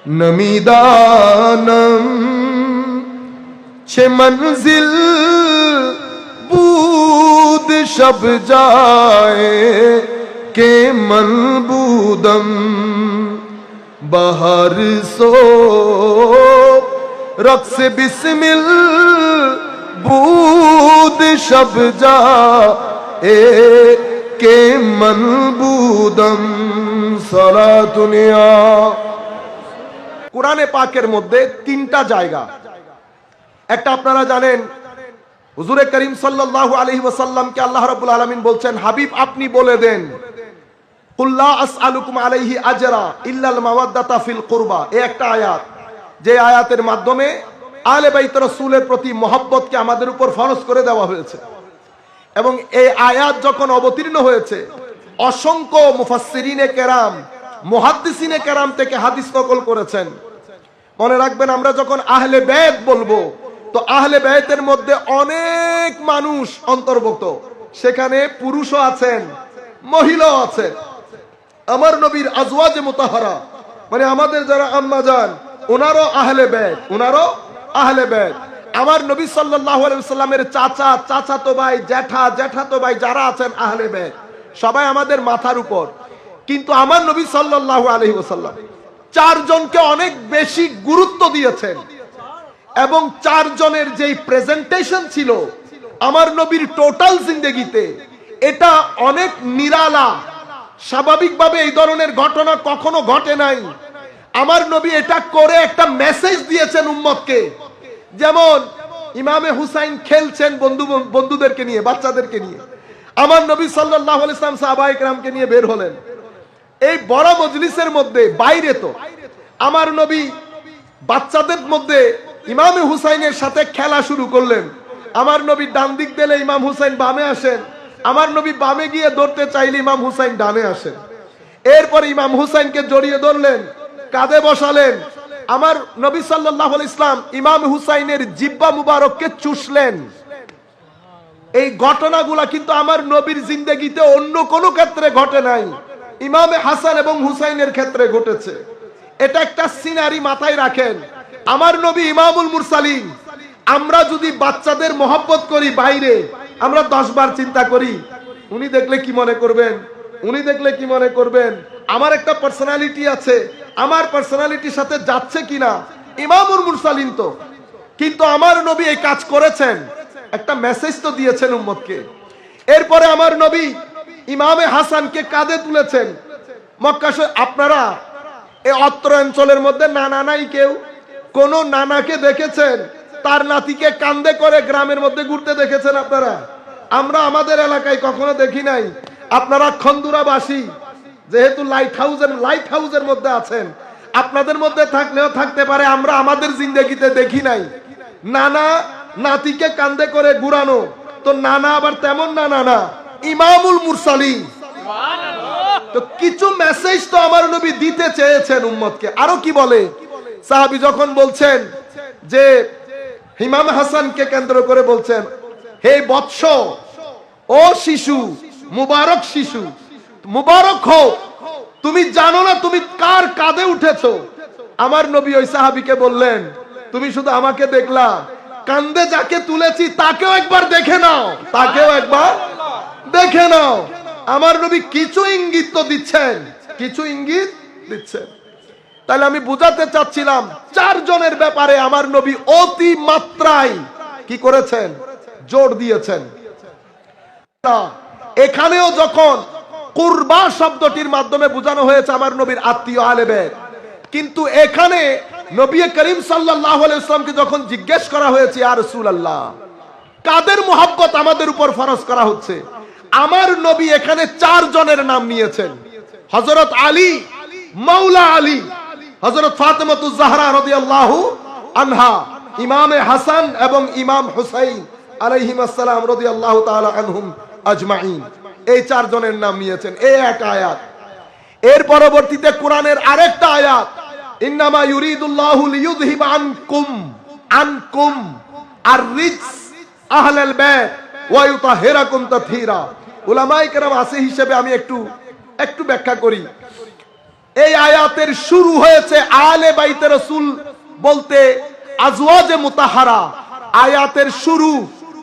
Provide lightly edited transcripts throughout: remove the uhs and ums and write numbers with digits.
नमीदानम छे मंजिल बूद शब जाए के मनबूदम बहर सो रक्स बिस्मिल बूद शब जाए के मनबूदम सलातुनिया। কোরআনে পাকের মধ্যে তিনটা জায়গা, একটা আপনারা জানেন হুজুরে করিম সাল্লাল্লাহু আলাইহি ওয়াসাল্লামকে আল্লাহ রাব্বুল আলামিন বলছেন, হাবিব আপনি বলে দেন কুল লা আসআলুকুম আলাইহি আজরা ইল্লাল মাওয়াদ্দাতা ফিল কুরবা। এই একটা আয়াত, যে আয়াতের মাধ্যমে আহলে বাইত রাসূলের প্রতি মহব্বতকে আমাদের উপর ফরজ করে দেওয়া হয়েছে। এবং এই আয়াত যখন অবতীর্ণ হয়েছে অসংখ্য মুফাসসিরিনে কেরাম, মুহাদ্দিসিনে কেরাম থেকে হাদিস নকল করেছেন। মনে রাখবেন, আমরা যখন আহলে বাইত বলবো তো আহলে বাইতের মধ্যে অনেক মানুষ অন্তর্ভুক্ত, সেখানে পুরুষও আছেন, মহিলাও আছেন। আমার নবীর আজওয়াজে মুতাহারা মানে আমাদের যারা আম্মা জান, ওনারও আহলে বাইত, ওনারও আহলে বাইত। আমার নবী সাল্লাল্লাহু আলাইহি ওয়াসাল্লামের চাচা, চাচাতো ভাই, জ্যাঠা, জ্যাঠাতো ভাই যারা আছেন আহলে বাইত, সবাই আমাদের মাথার উপর। কিন্তু আমার নবী সাল্লাল্লাহু আলাইহি ওয়াসাল্লাম চারজনকে অনেক বেশি গুরুত্ব দিয়েছেন এবং চারজনের যেই প্রেজেন্টেশন ছিল আমার নবীর টোটাল জিন্দেগিতে, এটা অনেক নিরালা। স্বাভাবিকভাবে এই ধরনের ঘটনা কখনো ঘটে নাই। আমার নবী এটা করে একটা মেসেজ দিয়েছেন উম্মতকে। যেমন ইমামে হুসাইন খেলছেন বন্ধুদেরকে নিয়ে, বাচ্চাদেরকে নিয়ে, আমার নবী সাল্লাল্লাহু আলাইহি ওয়াসাল্লাম সাহাবায়ে কেরামকে নিয়ে বের হলেন। এই বড় মজলিসের মধ্যে, বাইরে তো আমার নবী বাচ্চাদের মধ্যে ইমামে হুসাইনের সাথে খেলা শুরু করলেন। আমার নবী ডান দিক দিলে ইমাম হুসাইন বামে আসেন, আমার নবী বামে গিয়ে ধরতে চাইলে ইমাম হুসাইন ডানে আসেন। এরপর ইমাম হুসাইনকে জড়িয়ে ধরলেন, কাঁধে বসালেন। আমার নবী সাল্লাল্লাহু আলাইহি ওয়াসাল্লাম ইমাম হুসাইনের জিহ্বা মুবারককে চুষলেন। এই ঘটনাগুলা কিন্তু আমার নবীর জিন্দেগিতে অন্য কোনো ক্ষেত্রে ঘটে নাই, ইমামে হাসান এবং হুসাইনের ক্ষেত্রে ঘটেছে। এটা একটা সিনারি মাথায় রাখেন। আমার নবী ইমামুল মুরসালিন। আমরা যদি বাচ্চাদের মহব্বত করি বাইরে, আমরা 10 বার চিন্তা করি উনি দেখলে কি মনে করবেন, উনি দেখলে কি মনে করবেন, আমার একটা পার্সোনালিটি আছে, আমার পার্সোনালিটির সাথে যাচ্ছে কিনা। ইমামুল মুরসালিন তো, কিন্তু আমার নবী এই কাজ করেছেন, একটা মেসেজ তো দিয়েছেন উম্মতকে। এরপরে আমার নবী ইমামে হাসানকে কাঁধে তুলেছেন। মক্কা আপনারা এই অত্র অঞ্চলের মধ্যে নানা নাই কেউ? কোন নানাকে দেখেছেন তার নাতিকে কাঁধে করে গ্রামের মধ্যে ঘুরতে দেখেছেন আপনারা? আমরা আমাদের এলাকায় কখনো দেখি নাই। আপনারা খন্দুরাবাসী, যেহেতু লাইট হাউসের মধ্যে আছেন, আপনাদের মধ্যে থাকলেও থাকতে পারে, আমরা আমাদের জিন্দেগিতে দেখি নাই নানা নাতিকে কাঁধে করে ঘুরানো। তো নানা আবার তেমন নানা না, ইমামুল মুরসালিন। তো কিছু মেসেজ তো আমার নবী দিতে চেয়েছেন উম্মতকে। আরো কি বলে সাহাবী যখন বলছেন যে ইমাম হাসানকে কেন্দ্র করে বলছেন, হে বৎস, ও শিশু, মুবারক শিশু, মুবারক হোক, তুমি জানো না তুমি কার কাঁধে উঠেছো? আমার নবী ওই সাহাবীকে বললেন, তুমি শুধু আমাকে দেখলা, কাঁধে যাকে তুলেছি তাকেও একবার দেখে নাও, তাকেও একবার দেখে নাও। আমার নবী কিছু ইঙ্গিত তো দিচ্ছেন, কিছু ইঙ্গিত দিচ্ছেন। তাহলে আমি বুঝাতে চাচ্ছিলাম চারজনের ব্যাপারে আমার নবী অতি মাত্রায় কি করেছেন, জোর দিয়েছেন। এখানেও যখন কুরবা শব্দটির মাধ্যমে বোঝানো হয়েছে আমার নবীর আত্মীয় আহলে বাইত, কিন্তু এখানে নবী করিম সাল্লাল্লাহু আলাইহি ওয়াসাল্লামকে যখন জিজ্ঞেস করা হয়েছে, ইয়া রাসূলুল্লাহ, কাদের মুহাব্বত আমাদের উপর ফরজ করা হচ্ছে, আমার নবী এখানে 4 জনের নাম নিয়েছেন। হযরত আলী, মাওলা আলী, হযরত ফাতেমাতুজ জাহরা রাদিয়াল্লাহু আনহা, ইমামে হাসান এবং ইমাম হুসাইন আলাইহিম আসসালাম রাদিয়াল্লাহু তাআলা আনহুম আজমাইন। এই 4 জনের নাম নিয়েছেন এই এক আয়াত। এর পরবর্তীতে কোরআনের আরেকটা আয়াত, ইন্নামা ইউরিদুল্লাহু লিইয়ুযহিবা আনকুম আর-রিজস আহলাল বাইত ওয়া ইউতাহিরাকুম তাতহীরা। উলামায়ে কেরাম আছে হিসেবে আমি একটু ব্যাখ্যা করি। এই আয়াতের শুরু হয়েছে আলে বাইতে রাসূল বলতে আজওয়াজে মুতাহারা। আয়াতের শুরু,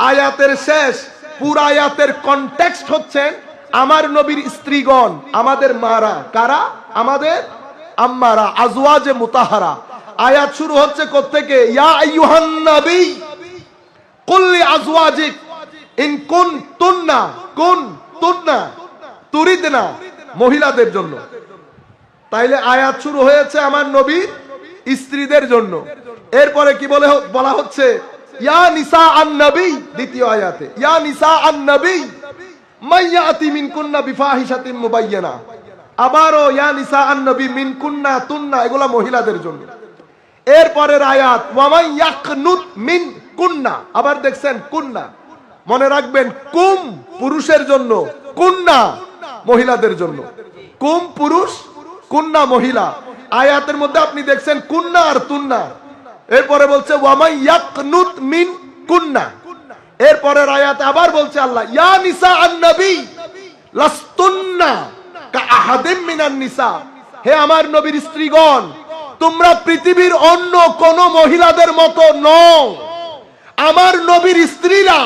আয়াতের শেষ, পুরো আয়াতের কনটেক্সট হচ্ছে আমার নবীর স্ত্রীগণ, আমাদের মারা। কারা? আমাদের আম্মারা, আজওয়াজে মুতাহারা। আয়াত শুরু হচ্ছে কোত্থেকে? ইয়া আইয়ুহান নবী কুল লি আজওয়াজিক ইন কুনতুন্না তুরিদনা, মহিলাদের জন্য। তাইলে আয়াত শুরু হয়েছে আমার নবীর স্ত্রীদের জন্য। এরপরে কি বলা হচ্ছে? ইয়া নিসা আন নবী, দ্বিতীয় আয়াতে ইয়া নিসা আন নবী মাইয়াতি মিনকুন্না বিফাহিশাতিন মুবায়্যানা। আবারও ইয়া নিসা আন নবী মিনকুন্না তুন্না, এগুলা মহিলাদের জন্য। এরপরের আয়াত ওয়া মান ইয়াকনুত মিনকুন্না, আবার দেখছেন কুন্না। মনে রাখবেন, কুম পুরুষের জন্য, কুন্না মহিলাদের জন্য। কুম পুরুষ, কুন্না মহিলা। আয়াতের মধ্যে আপনি দেখছেন কুন্না আর তুন্না। এরপরে বলছে ওয়া মান ইয়াকনুত মিনকুন্না। এরপরের আয়াতে আবার বলছে আল্লাহ ইয়া নিসা আন নবী লাস্তুন্না কাআহাদিম মিনান নিসা, হে আমার নবীর স্ত্রীগণ, তোমরা পৃথিবীর অন্য কোন মহিলাদের মতো নও। আমার নবীর স্ত্রীরা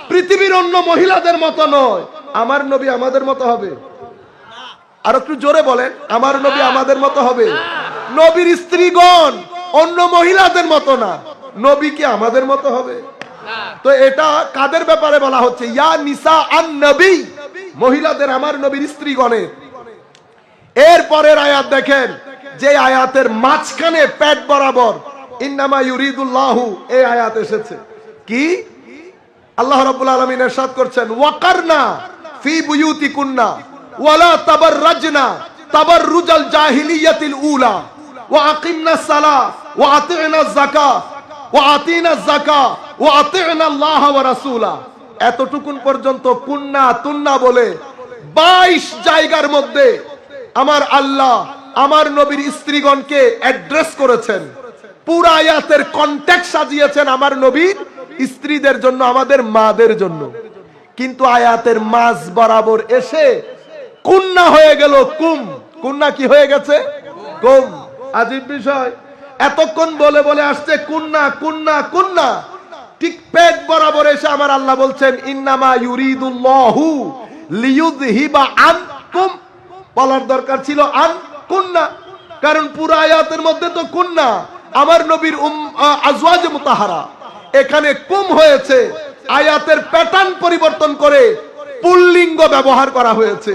পৃথিবীর অন্য মহিলাদের মতো নয়। আমার নবী আমাদের মতো হবে? আর একটু জোরে বলেন, আমার নবী আমাদের মতো হবে? নবীর স্ত্রীগণ অন্য মহিলাদের মতো না, নবী কি আমাদের মতো হবে? তো এটা কাদের ব্যাপারে বলা হচ্ছে? ইয়া নিসা আন নবী, মহিলাদের, আমার নবীর স্ত্রীগণের। এরপরের আয়াত দেখেন, যে আয়াতের মাঝখানে পেট বরাবর ইন্নামা ইউরিদুল্লাহু, এই আয়াত এসেছে। কি? আল্লাহ রাব্বুল আলামিন ইরশাদ করছেন ওয়াকারনা ফি বুয়ুতিকুন্না ওয়ালা তাবাররাজনা তাবাররুজাল জাহিলিয়াতিল উলা ওয়া আকিমনাস সালাহ ওয়া আতিনাজ যাকাত ওয়া আতিনাজ যাকাত ওয়া আতিনা আল্লাহ ওয়া রাসূলা। এতটুকুন পর্যন্ত কুন্না তুন্না বলে 22 জায়গার মধ্যে আমার আল্লাহ আমার নবীর স্ত্রীগণকে অ্যাড্রেস করেছেন। পুরো আয়াতের কনটেক্সট সাজিয়েছেন আমার নবীর স্ত্রীদের জন্য, আমাদের মাদের জন্য। কিন্তু আয়াতের মাঝ বরাবর এসে কুন্না হয়ে গেল কুম। কুন্না কি হয়ে গেছে? কুম। আজীব বিষয়, এতক্ষণ বলে বলে আসছে কুন্না কুন্না কুন্না, ঠিক পেট বরাবর এসে আমার আল্লাহ বলছেন ইন্নামা ইউরিদুল্লাহু লিইউযহিবা আনকুম। বলার দরকার ছিল আন কুন্না, কারণ পুরো আয়াতের মধ্যে তো কুন্না, আমার নবীর আজওয়াজে মুতাহারা। এখানে কুম হয়েছে, আয়াতের প্যাটার্ন পরিবর্তন করে পুল্লিঙ্গ ব্যবহার করা হয়েছে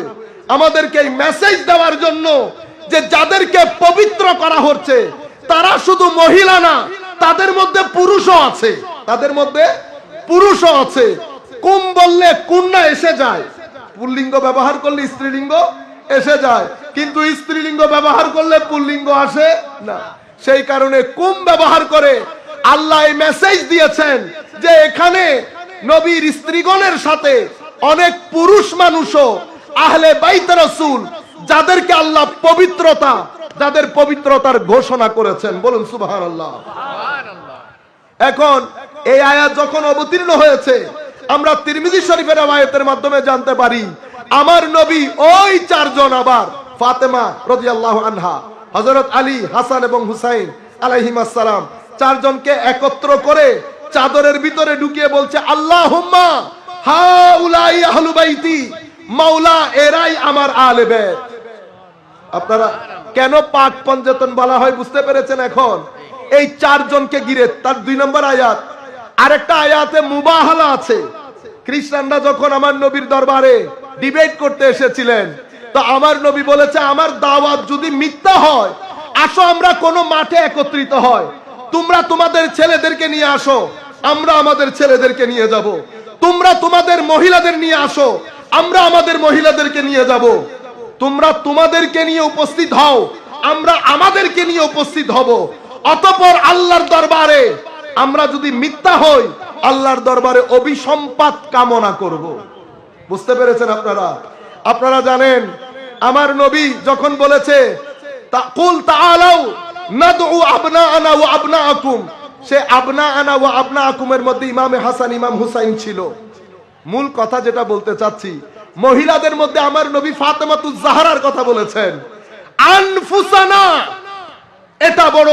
আমাদেরকে এই মেসেজ দেওয়ার জন্য যে যাদেরকে পবিত্র করা হচ্ছে তারা শুধু মহিলা না, তাদের মধ্যে পুরুষও আছে, তাদের মধ্যে পুরুষও আছে। কুম বললে কুন্না এসে যায়, পুল্লিঙ্গ ব্যবহার করলে স্ত্রীলিঙ্গ এসে যায়, কিন্তু স্ত্রীলিঙ্গ ব্যবহার করলে পুল্লিঙ্গ আসে না। সেই কারণে কুম ব্যবহার করে আল্লাহ এই মেসেজ দিয়েছেন যে এখানে নবীর স্ত্রীগণের সাথে অনেক পুরুষ মানুষও আহলে বাইত রাসূল, যাদেরকে আল্লাহ পবিত্রতা, যাদের পবিত্রতার ঘোষণা করেছেন। বলুন সুবহানাল্লাহ। এখন এই আয়াত যখন অবতীর্ণ হয়েছে, আমরা তিরমিজি শরীফের আয়াতের মাধ্যমে জানতে পারি আমার নবী ওই চারজন, আবার ফাতেমা রাদিয়াল্লাহু আনহা, হযরত আলী, হাসান এবং হুসাইন আলাইহিমাস সালাম, চারজনকে একত্র করে চাদরের ভিতরে ঢুকিয়ে বলছে আল্লাহুম্মা হাউলাই আহলু বাইতি, মাওলা এরাই আমার আহলে বাইত। আপনারা কেন পাক পঞ্জতন বলা হয় বুঝতে পেরেছেন এখন? এই চারজনকে ঘিরে। তার 2 নম্বর আয়াত, আরেকটা আয়াতে মুবাহালা আছে। খ্রিস্টানরা যখন আমার নবীর দরবারে ডিবেট করতে এসেছিলেন, তো আমার নবী বলেছে আমার দাওয়াত যদি মিথ্যা হয়, আসো আমরা কোন মাঠে একত্রিত হয়, তোমরা তোমাদের ছেলেদেরকে নিয়ে আসো, আমরা আমাদের ছেলেদেরকে নিয়ে যাব, তোমরা তোমাদের মহিলাদের নিয়ে আসো, আমরা আমাদের মহিলাদেরকে নিয়ে যাব, তোমরা তোমাদেরকে নিয়ে উপস্থিত হও, আমরা আমাদেরকে নিয়ে উপস্থিত হব। অতঃপর আল্লাহর দরবারে আমরা যদি মিথ্যা হই, আল্লাহর দরবারে অভিসম্পাত কামনা করব। বুঝতে পেরেছেন আপনারা? আপনারা জানেন আমার নবী যখন বলেছে কুল তাআলাউ নাদউ আবনাআনা ওয়া আবনাআকুম, সে আবনাআনা ওয়া আবনাআকুমের মধ্যে ইমামে হাসান, ইমাম হুসাইন ছিল। মূল কথা যেটা বলতে চাচ্ছি, মহিলাদের মধ্যে আমার নবী ফাতেমাতুজ জাহরার কথা বলেছেন। আনফুসানা, এটা বড়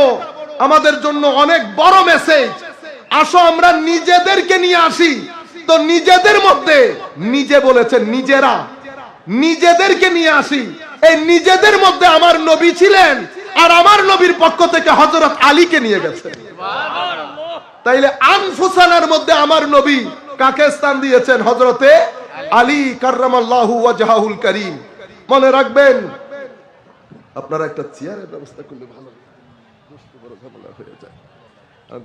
আমাদের জন্য অনেক বড় মেসেজ। আসো আমরা নিজেদেরকে নিয়ে আসি। তো নিজেদের মধ্যে, নিজে বলেছেন নিজেরা, নিজেদেরকে নিয়ে আসি। এই নিজেদের মধ্যে আমার নবী ছিলেন, আর আমার নবীর পক্ষ থেকে হযরত আলীকে নিয়ে গেছে। তাইলে আনফুসানার মধ্যে আমার নবী কাকে স্থান দিয়েছেন? হযরতে আলী কাররামাল্লাহু ওয়াজহাহুল কারীম। মনে রাখবেন, আপনারা একটা চেয়ারের ব্যবস্থা করলে ভালো হয়, দোস্ত বড় ঝামেলা হয়ে যায়,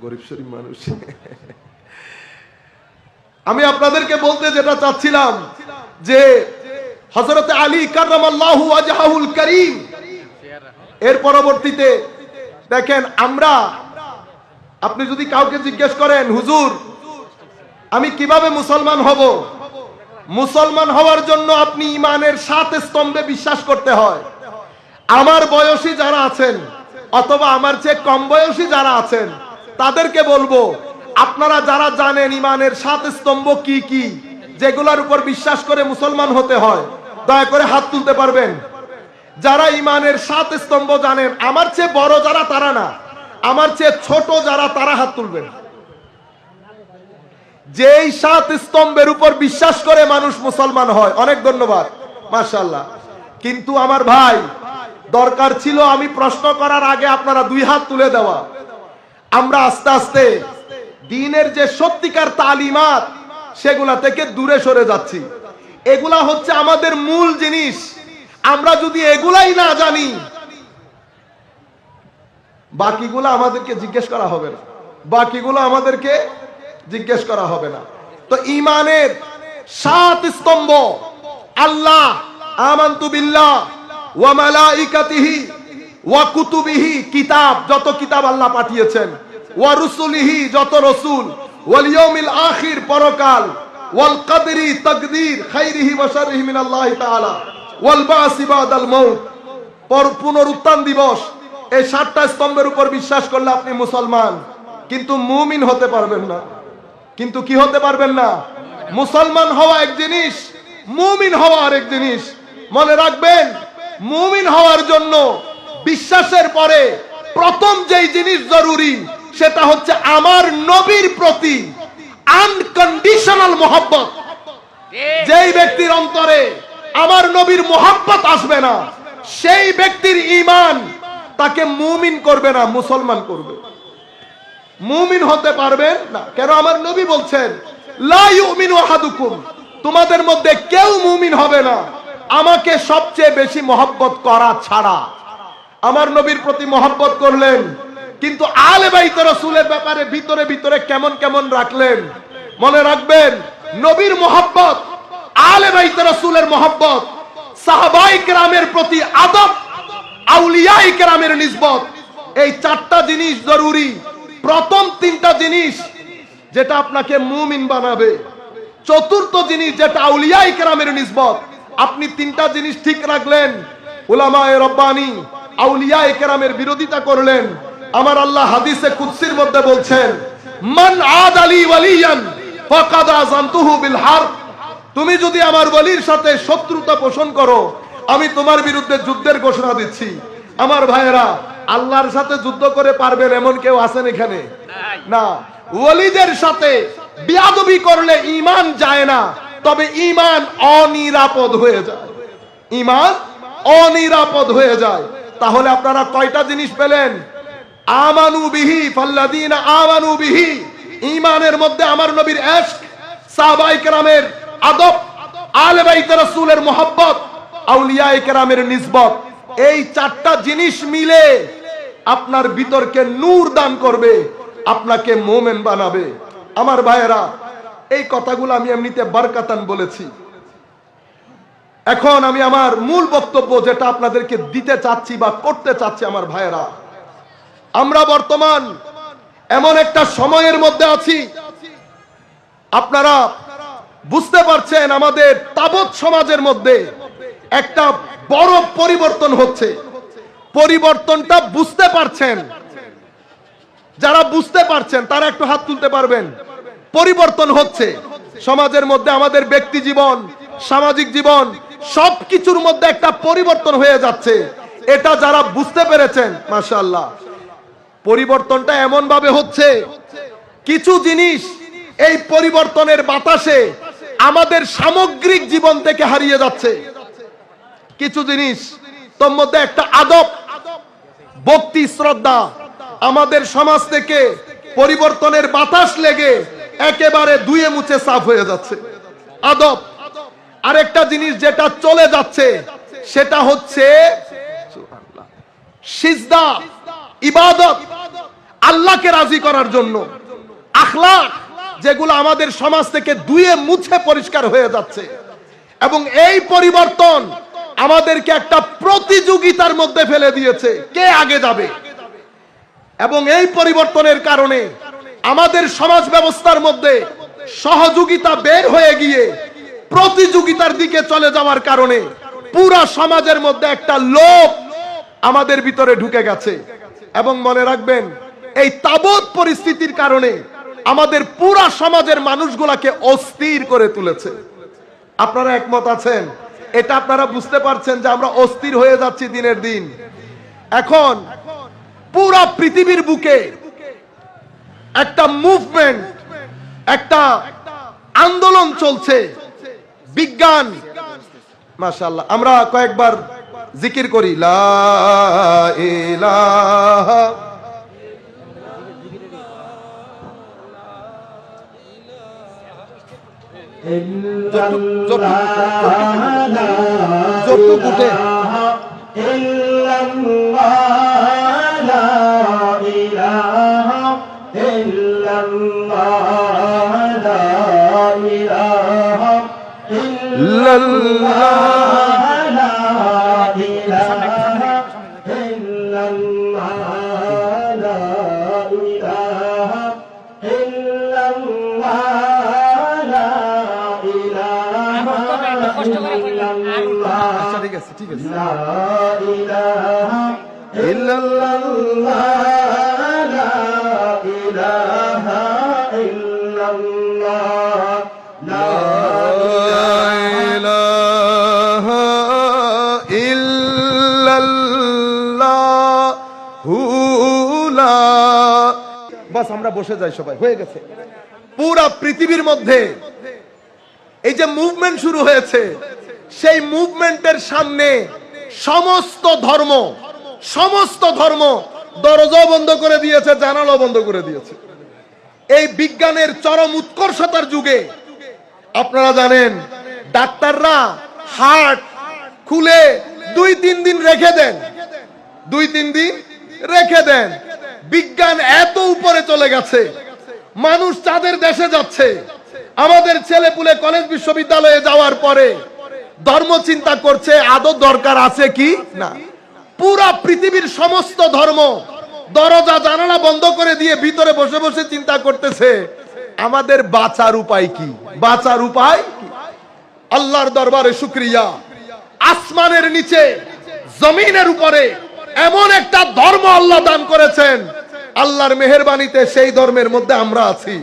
গরিব শরীফ মানুষ। আমি আপনাদেরকে বলতে যেটা চাচ্ছিলাম যে হযরতে আলী কাররামাল্লাহু ওয়াজহাহুল কারীম, এর পরবর্তীতে দেখেন আমরা, আপনি যদি কাউকে জিজ্ঞেস করেন হুজুর আমি কিভাবে মুসলমান হব, মুসলমান হওয়ার জন্য আপনি ইমানের 7 স্তম্ভে বিশ্বাস করতে হয়। আমার বয়সী যারা আছেন অথবা আমার চেয়ে কম বয়সী যারা আছেন তাদেরকে বলবো, আপনারা যারা জানেন ইমানের 7 স্তম্ভ কি কি, যেগুলোর উপর বিশ্বাস করে মুসলমান হতে হয়, দয়া করে হাত তুলতে পারবেন? যারা ইমানের 7 স্তম্ভ জানেন, আমার চেয়ে বড় যারা তারা না, আমার চেয়ে ছোট যারা তারা হাত তুলবেন। যেই 7 স্তম্ভের উপর বিশ্বাস করে মানুষ মুসলমান হয়। অনেক ধন্যবাদ, মাশাআল্লাহ। কিন্তু আমার ভাই, দরকার ছিল আমি প্রশ্ন করার আগে আপনারা 2 হাত তুলে দেওয়া। আমরা আস্তে আস্তে দ্বীনের যে সত্যিকার তালিমাত সেগুলা থেকে দূরে সরে যাচ্ছি। এগুলা হচ্ছে আমাদের মূল জিনিস। আমরা যদি এগুলাই না জানি, বাকিগুলো আমাদেরকে জিজ্ঞেস করা হবে না, বাকিগুলো আমাদেরকে জিজ্ঞেস করা হবে না। তো ঈমানের 7 স্তম্ভ, আল্লাহ, আমানতু বিল্লাহ ওয়া মালাইকাতিহি ওয়া কুতুবিহি, কিতাব, যত কিতাব আল্লাহ পাঠিয়েছেন, ওয়া রুসুলিহি, যত রাসূল, ওয়াল ইয়াউমিল আখির, পরকাল, ওয়াল কদরি, তাকদীর, খাইরিহি ওয়া শাররিহি মিনাল্লাহি তাআলা, ওয়াল বাসি বাদাল মাউত, পুনরুত্থান দিবস। এই 7টা স্তম্ভের উপর বিশ্বাস করলে আপনি মুসলমান। কিন্তু মুমিন হতে পারবেন না। কিন্তু কি হতে পারবেন না? মুসলমান হওয়া এক জিনিস, মুমিন হওয়া আরেক জিনিস। মনে রাখবেন, মুমিন হওয়ার জন্য বিশ্বাসের পরে প্রথম যেই জিনিস জরুরি সেটা হচ্ছে আমার নবীর প্রতি আনকন্ডিশনাল মহব্বত। যেই ব্যক্তির অন্তরে আমার নবীর মহব্বত আসবে না, সেই ব্যক্তির ঈমান তাকে মুমিন করবে না, মুসলমান করবে। মুমিন হতে পারবেন না। কেন? আমার নবী বলছেন, লা ইউমিনু আহাদুকুম, তোমাদের মধ্যে কেউ মুমিন হবে না আমাকে সবচেয়ে বেশি মহব্বত করা ছাড়া। আমার নবীর প্রতি মহব্বত করলেন, কিন্তু আলে বাইত রাসূলের ব্যাপারে ভিতরে ভিতরে কেমন কেমন রাখলেন। মনে রাখবেন, নবীর মহব্বত, আলে বাইত রাসূলের মহব্বত, সাহাবায়ে কেরামের প্রতি আদব, আউলিয়ায়ে কেরামের নিসবত, এই 4টা জিনিস জরুরি। প্রথম 3টা জিনিস যেটা আপনাকে মুমিন বানাবে, চতুর্থ জিনিস যেটা আউলিয়ায়ে কেরামের নিসবত। আপনি 3টা জিনিস ঠিক রাখলেন, উলামায়ে রব্বানি, আউলিয়ায়ে কেরামের বিরোধিতা করলেন। আমার আল্লাহ হাদিসে কুদসির মধ্যে বলছেন, মান আদালি ওয়ালিয়ান ফাকাদ আযানতুহু বিল হারব, তুমি যদি আমার ওলির সাথে শত্রুতা পোষণ করো, আমি তোমার বিরুদ্ধে যুদ্ধের ঘোষণা দিচ্ছি। আমার ভাইয়েরা, আল্লাহর সাথে যুদ্ধ করে পারবেন এমন কেউ আছেন এখানে? না। ওলিদের সাথে বিয়াদবি করলে ঈমান যায় না, তবে ঈমান অনিরাপদ হয়ে যায়, ঈমান অনিরাপদ হয়ে যায়। তাহলে আপনারা কয়টা জিনিস পেলেন? আমানু বিহি ফাল্লাযীনা আমানু বিহি, ঈমানের মধ্যে আমার নবীর ইশক, সাহাবায়ে কেরামের আদব, আলে বাইত রাসূলের মহব্বত, আউলিয়ায়ে কেরামের নিসবত। এই 4টা জিনিস মিলে আপনার ভিতরকে নূর দান করবে, আপনাকে মুমিন বানাবে। আমার ভাইয়েরা, এই কথাগুলো আমি এমনিতে বারকাতান বলেছি। এখন আমি আমার মূল বক্তব্য যেটা আপনাদেরকে দিতে চাচ্ছি বা করতে চাচ্ছি, আমার ভাইয়েরা, আমরা বর্তমান এমন একটা সময়ের মধ্যে আছি, আপনারা বুঝতে পারছেন আমাদের তাবৎ সমাজের মধ্যে একটা বড় পরিবর্তন হচ্ছে। পরিবর্তনটা বুঝতে পারছেন? যারা বুঝতে পারছেন তারা একটু হাত তুলতে পারবেন। পরিবর্তন হচ্ছে সমাজের মধ্যে, আমাদের ব্যক্তি জীবন, সামাজিক জীবন, সবকিছুর মধ্যে একটা পরিবর্তন হয়ে যাচ্ছে। এটা যারা বুঝতে পেরেছেন মাশাআল্লাহ, পরিবর্তনটা এমন ভাবে হচ্ছে, কিছু জিনিস এই পরিবর্তনের বাতাসে আমাদের সামগ্রিক জীবন থেকে হারিয়ে যাচ্ছে। কিছু জিনিস তোর মধ্যে একটা আদব, ভক্তি, শ্রদ্ধা আমাদের সমাজ থেকে পরিবর্তনের বাতাস লেগে একেবারে ধুয়ে মুছে সাফ হয়ে যাচ্ছে। আদব। আরেকটা জিনিস যেটা চলে যাচ্ছে সেটা হচ্ছে সিজদা, ইবাদত, আল্লাহকে রাজি করার জন্য আখলাক, যেগুলো আমাদের সমাজ থেকে ধুয়ে মুছে পরিষ্কার হয়ে যাচ্ছে। এবং এই পরিবর্তন আমাদেরকে একটা প্রতিযোগিতার মধ্যে ফেলে দিয়েছে, কে আগে যাবে। এবং এই পরিবর্তনের কারণে আমাদের সমাজ ব্যবস্থার মধ্যে সহযোগিতা বের হয়ে গিয়ে প্রতিযোগিতার দিকে চলে যাওয়ার কারণে পুরা সমাজের মধ্যে একটা লোভ আমাদের ভিতরে ঢুকে গেছে। এবং মনে রাখবেন, এই তাবৎ পরিস্থিতির কারণে আমাদের পুরা সমাজের মানুষগুলাকে অস্থির করে তুলেছে। আপনারা একমত আছেন? এটা আপনারা বুঝতে পারছেন যে আমরা অস্থির হয়ে যাচ্ছি দিনের দিন। এখন পুরা পৃথিবীর বুকে একটা মুভমেন্ট, একটা আন্দোলন চলছে, বিজ্ঞান। মাশাআল্লাহ, আমরা কয়েকবার জিকির করি লা ইলাহা বাস আমরা বসে যাই, সবাই হয়ে গেছে। পুরা পৃথিবীর মধ্যে এই যে মুভমেন্ট শুরু হয়েছে, সেই মুভমেন্টের সামনে সমস্ত ধর্ম দরজাও বন্ধ করে দিয়েছে, জানালাও বন্ধ করে দিয়েছে। এই বিজ্ঞানের চরম উৎকর্ষতার যুগে আপনারা জানেন ডাক্তাররা হার্ট খুলে 2-3 দিন রেখে দেন, 2-3 দিন রেখে দেন। বিজ্ঞান এত উপরে চলে গেছে, মানুষ চাঁদের দেশে যাচ্ছে। আমাদের ছেলেপুলে কলেজ বিশ্ববিদ্যালয়ে যাওয়ার পরে ধর্ম চিন্তা করছে আদৌ দরকার আছে কি না। পুরা পৃথিবীর সমস্ত ধর্ম দরজা জানালা বন্ধ করে দিয়ে ভিতরে বসে বসে চিন্তা করতেছে আমাদের বাঁচার উপায় কি, বাঁচার উপায় কি। আল্লাহর দরবারে শুকরিয়া, আসমানের নিচে জমিনের উপরে এমন একটা ধর্ম আল্লাহ দান করেছেন। আল্লাহর মেহেরবানিতে সেই ধর্মের মধ্যে আমরা আছি,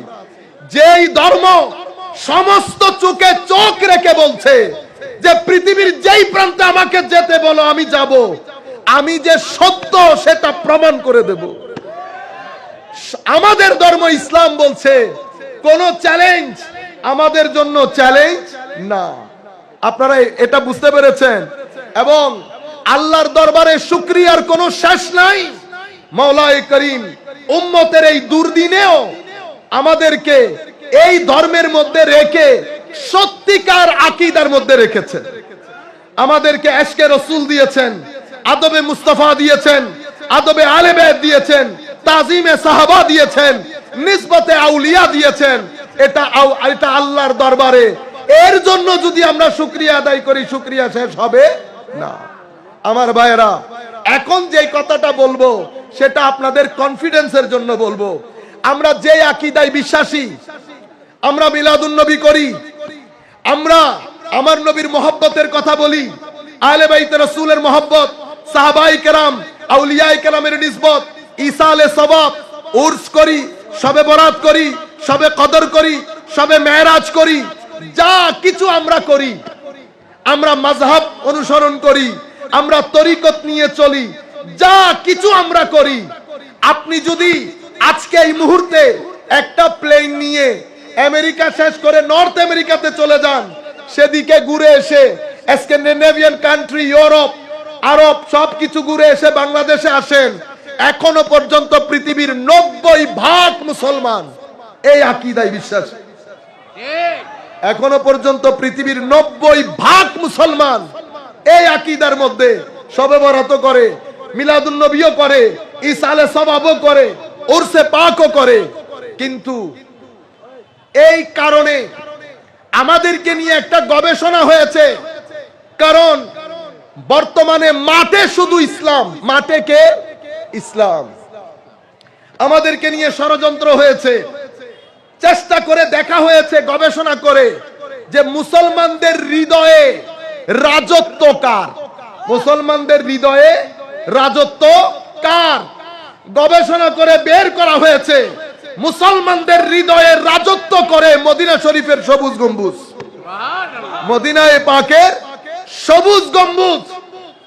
যেই ধর্ম সমস্ত চোখে চোখ রেখে বলছে যে পৃথিবীর যেই প্রান্তে আমাকে যেতে বলো আমি যাব, আমি যে সত্য সেটা প্রমাণ করে দেব। আমাদের ধর্ম ইসলাম বলছে কোন চ্যালেঞ্জ আমাদের জন্য চ্যালেঞ্জ না। আপনারা এটা বুঝতে পেরেছেন? এবং আল্লাহর দরবারে শুকরিয়ার কোনো শেষ নাই। মাওলায়ে করিম উম্মতের এই দুর্দিনেও আমাদেরকে এই ধর্মের মধ্যে রেখে সত্যিকার আকীদার মধ্যে রেখেছেন। আমাদেরকে ইশকে রাসূল দিয়েছেন, আদবে মুস্তাফা দিয়েছেন, আদবে আলে বাইত দিয়েছেন, তাজিমে সাহাবা দিয়েছেন, নিসবতে আউলিয়া দিয়েছেন। এটা আল্লাহর দরবারে। এর জন্য যদি আমরা শুকরিয়া আদায় করি, শুকরিয়া শেষ হবে না। আমার ভাইয়েরা, এখন যে কথাটা বলবো সেটা আপনাদের কনফিডেন্সের জন্য বলবো। আমরা যে আকীদায় বিশ্বাসী, আমরা মিলাদুন নবী করি, আমরা আমার নবীর মহব্বতের কথা বলি, আহলে বাইত রাসূলের মহব্বত, সাহাবায়ে কেরাম, আউলিয়ায়ে কেরামের নিসবত, ইসালে সওয়াব, উরস করি, শবে বরাত করি, শবে কদর করি, শবে মেরাজ করি, যা কিছু আমরা করি, আমরা মাযহাব অনুসরণ করি, আমরা তরিকত নিয়ে চলি, যা কিছু আমরা করি। আপনি যদি আজকে এই মুহূর্তে একটা প্লেন নিয়ে আমেরিকা শেষ করে নর্থ আমেরিকাতে চলে যান, সেদিকে ঘুরে এসে স্ক্যান্ডিনেভিয়ান কান্ট্রি, ইউরোপ, আরব সবকিছু ঘুরে এসে বাংলাদেশে আসেন, এখনো পর্যন্ত পৃথিবীর 90% মুসলমান এই আকীদায় বিশ্বাস। এখনো পর্যন্ত পৃথিবীর 90% মুসলমান এই আকীদার মধ্যে শবে বরাত করে, মিলাদুন নবীও করে, ইসালে সওয়াবও করে, উরসে পাকও করে। কিন্তু এই কারণে আমাদেরকে নিয়ে একটা গবেষণা হয়েছে, কারণ বর্তমানে মাঠে শুধু ইসলাম, মাঠে কে? ইসলাম। আমাদেরকে নিয়ে ষড়যন্ত্র হয়েছে, চেষ্টা করে দেখা হয়েছে গবেষণা করে যে মুসলমানদের হৃদয়ে রাজত্ব কার, মুসলমানদের হৃদয়ে রাজত্ব কার। গবেষণা করে বের করা হয়েছে মুসলমানদের হৃদয়ে রাজত্ব করে মদিনা শরীফের সবুজ গম্বুজ, মদিনায়ে পাকের সবুজ গম্বুজ।